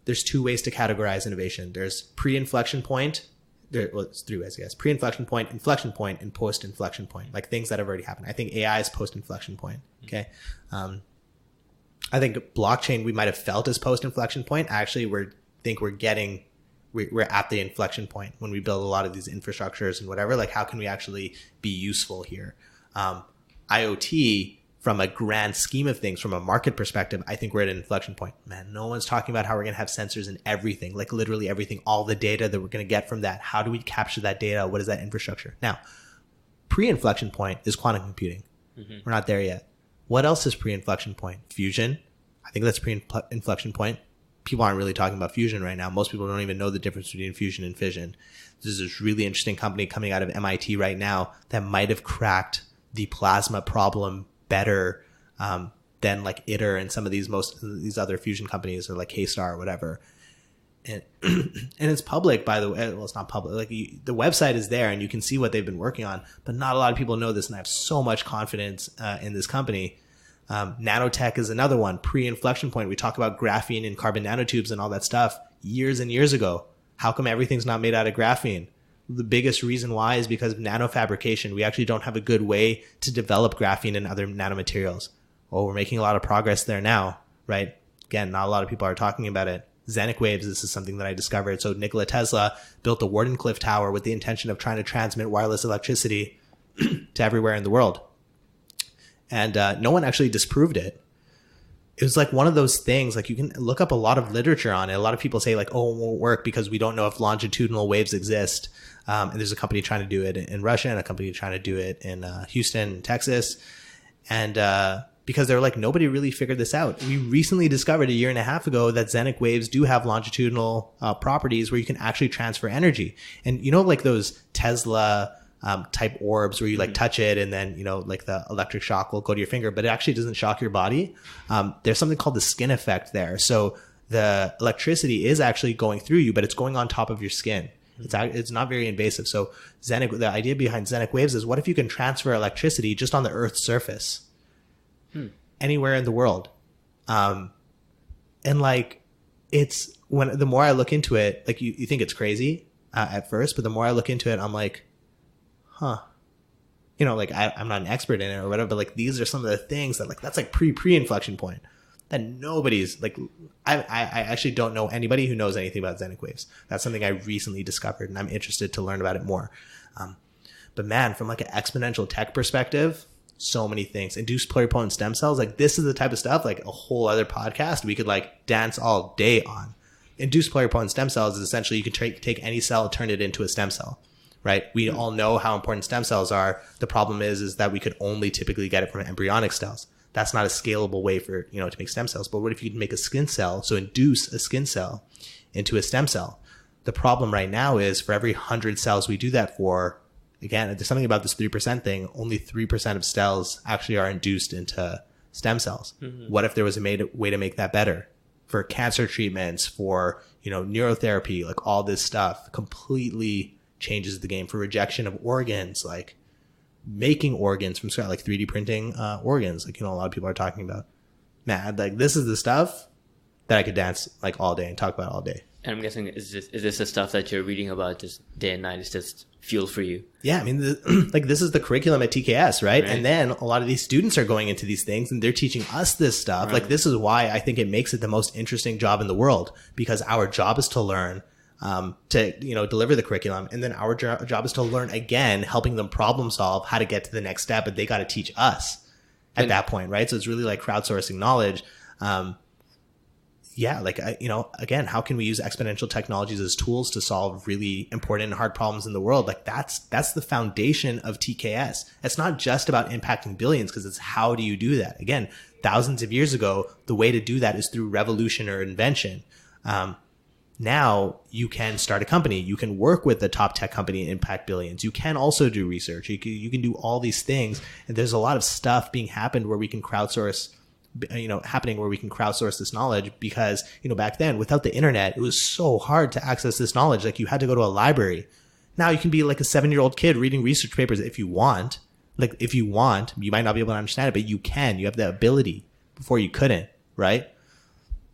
there's two ways to categorize innovation. There's pre-inflection point. It's three ways, I guess. Pre-inflection point, inflection point, and post-inflection point, like things that have already happened. I think AI is post-inflection point. Okay. I think blockchain, we might have felt as post-inflection point. Actually, we're at the inflection point when we build a lot of these infrastructures and whatever. Like, how can we actually be useful here? IoT, from a grand scheme of things, from a market perspective, I think we're at an inflection point. Man, no one's talking about how we're going to have sensors in everything, like literally everything, all the data that we're going to get from that. How do we capture that data? What is that infrastructure? Now, pre-inflection point is quantum computing. Mm-hmm. We're not there yet. What else is pre-inflection point? Fusion. I think that's pre-inflection point. People aren't really talking about fusion right now. Most people don't even know the difference between fusion and fission. There's this really interesting company coming out of MIT right now that might have cracked the plasma problem better than like ITER and some of these other fusion companies, or like K-Star or whatever. And it's public, by the way. Well, it's not public. Like, the website is there and you can see what they've been working on, but not a lot of people know this. And I have so much confidence in this company. Nanotech is another one. Pre-inflection point. We talk about graphene and carbon nanotubes and all that stuff years and years ago. How come everything's not made out of graphene? The biggest reason why is because of nanofabrication. We actually don't have a good way to develop graphene and other nanomaterials. Well, we're making a lot of progress there now, right? Again, not a lot of people are talking about it. Xenic waves, this is something that I discovered. So Nikola Tesla built the Wardenclyffe Tower with the intention of trying to transmit wireless electricity to everywhere in the world. And no one actually disproved it. It was like one of those things, like, you can look up a lot of literature on it. A lot of people say like, oh, it won't work because we don't know if longitudinal waves exist. And there's a company trying to do it in Russia and a company trying to do it in Houston, Texas. And because they're like, nobody really figured this out. We recently discovered a year and a half ago that Xenic waves do have longitudinal properties where you can actually transfer energy. And you know, like those Tesla type orbs where you like touch it and then, you know, like the electric shock will go to your finger, but it actually doesn't shock your body. There's something called the skin effect there. So the electricity is actually going through you, but it's going on top of your skin. It's not very invasive. So the idea behind Xenic waves is, what if you can transfer electricity just on the Earth's surface anywhere in the world? And like, the more I look into it, like you think it's crazy at first, but the more I look into it, I'm like, huh, you know, like I'm not an expert in it or whatever, but like, these are some of the things that, like, that's like pre-inflection point that nobody's like, I actually don't know anybody who knows anything about Xenic waves. That's something I recently discovered and I'm interested to learn about it more. But man, from like an exponential tech perspective, so many things. Induced pluripotent stem cells, like, this is the type of stuff, like a whole other podcast we could like dance all day on. Induced pluripotent stem cells is essentially, you can take any cell, turn it into a stem cell. Right? We all know how important stem cells are. The problem is that we could only typically get it from embryonic cells. That's not a scalable way for, you know, to make stem cells. But what if you can make a skin cell? So induce a skin cell into a stem cell. The problem right now is, for every 100 cells we do that for, again, there's something about this 3% thing. Only 3% of cells actually are induced into stem cells. Mm-hmm. What if there was a way to make that better for cancer treatments, for, you know, neurotherapy, like all this stuff completely changes the game. For rejection of organs, like making organs from scratch, like 3D printing organs, like, you know, a lot of people are talking about. Man, like, this is the stuff that I could dance like all day and talk about all day. And I'm guessing, is this the stuff that you're reading about just day and night? It's just fuel for you. Yeah, I mean, like, this is the curriculum at TKS, right? And then a lot of these students are going into these things and they're teaching us this stuff. Right. Like, this is why I think it makes it the most interesting job in the world, because our job is to learn, to, you know, deliver the curriculum, and then our job is to learn again, helping them problem solve how to get to the next step, but they got to teach us at that point, right? So it's really like crowdsourcing knowledge. Yeah, like, you know, again, how can we use exponential technologies as tools to solve really important and hard problems in the world? Like, that's the foundation of TKS. It's not just about impacting billions, because it's how do you do that? Again, thousands of years ago, the way to do that is through revolution or invention. Now you can start a company. You can work with the top tech company and impact billions. You can also do research. You can do all these things. And there's a lot of stuff being happened where we can crowdsource, where we can crowdsource this knowledge, because, you know, back then, without the internet, it was so hard to access this knowledge. Like, you had to go to a library. Now you can be like a 7-year-old kid reading research papers if you want, Like, if you want, you might not be able to understand it, but you can. You have the ability. Before you couldn't, right?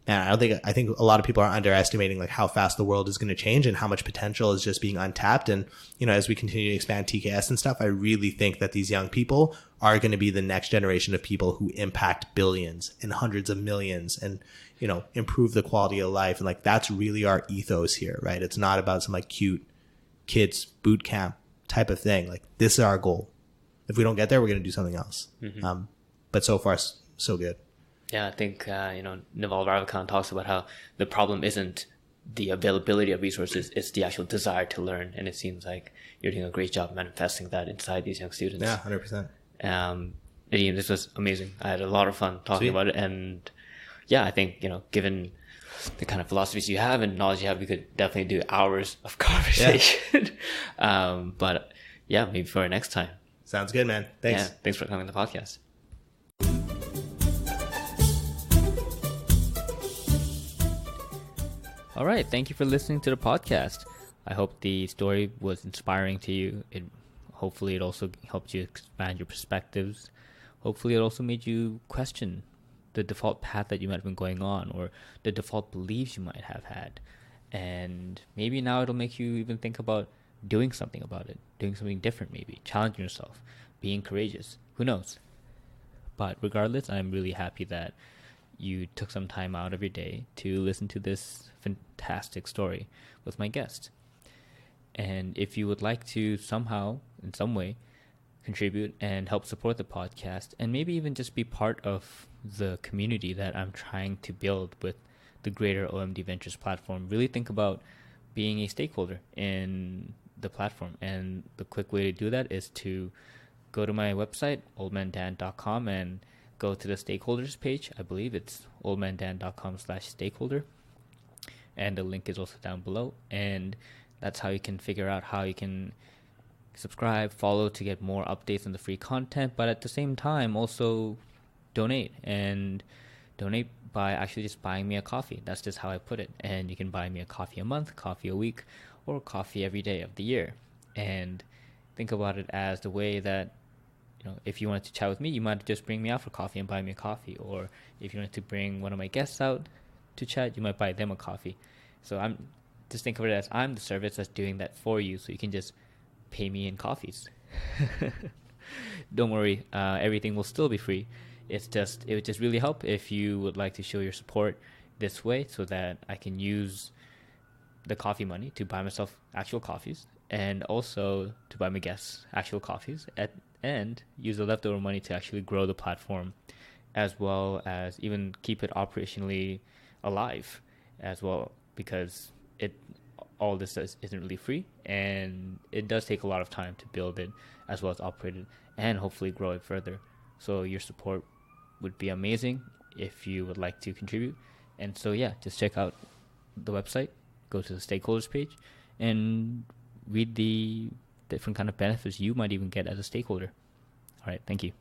And I think a lot of people are underestimating like how fast the world is going to change and how much potential is just being untapped. And, you know, as we continue to expand TKS and stuff, I really think that these young people are going to be the next generation of people who impact billions and hundreds of millions and, you know, improve the quality of life. And like, that's really our ethos here, right? It's not about some like cute kids boot camp type of thing. Like, this is our goal. If we don't get there, we're going to do something else. But so far, so good. Yeah, I think, Naval Ravikant talks about how the problem isn't the availability of resources, it's the actual desire to learn. And it seems like you're doing a great job manifesting that inside these young students. Yeah, 100%. Nadeem, this was amazing. I had a lot of fun talking about it. And yeah, I think, you know, given the kind of philosophies you have and knowledge you have, we could definitely do hours of conversation. Yeah. But yeah, maybe for our next time. Sounds good, man. Thanks. Yeah, thanks for coming on the podcast. All right. Thank you for listening to the podcast. I hope the story was inspiring to you. Hopefully it also helped you expand your perspectives. Hopefully it also made you question the default path that you might have been going on or the default beliefs you might have had. And maybe now it'll make you even think about doing something about it, doing something different maybe, challenging yourself, being courageous. Who knows? But regardless, I'm really happy that you took some time out of your day to listen to this fantastic story with my guest. And if you would like to somehow, in some way, contribute and help support the podcast and maybe even just be part of the community that I'm trying to build with the greater OMD Ventures platform, really think about being a stakeholder in the platform. And the quick way to do that is to go to my website, oldmandan.com, and go to the stakeholders page. I believe it's oldmandan.com/stakeholder. And the link is also down below. And that's how you can figure out how you can subscribe, follow to get more updates on the free content. But at the same time, also donate. And donate by actually just buying me a coffee. That's just how I put it. And you can buy me a coffee a month, coffee a week, or coffee every day of the year. And think about it as the way that, you know, if you wanted to chat with me, you might just bring me out for coffee and buy me a coffee. Or if you wanted to bring one of my guests out to chat, you might buy them a coffee. So just think of it as I'm the service that's doing that for you. So you can just pay me in coffees. Don't worry, everything will still be free. It would just really help if you would like to show your support this way so that I can use the coffee money to buy myself actual coffees and also to buy my guests actual coffees and use the leftover money to actually grow the platform as well as even keep it operationally alive as well, because all this isn't really free and it does take a lot of time to build it as well as operate it and hopefully grow it further. So your support would be amazing if you would like to contribute. And so yeah, just check out the website, go to the stakeholders page and read the different kind of benefits you might even get as a stakeholder. All right, thank you.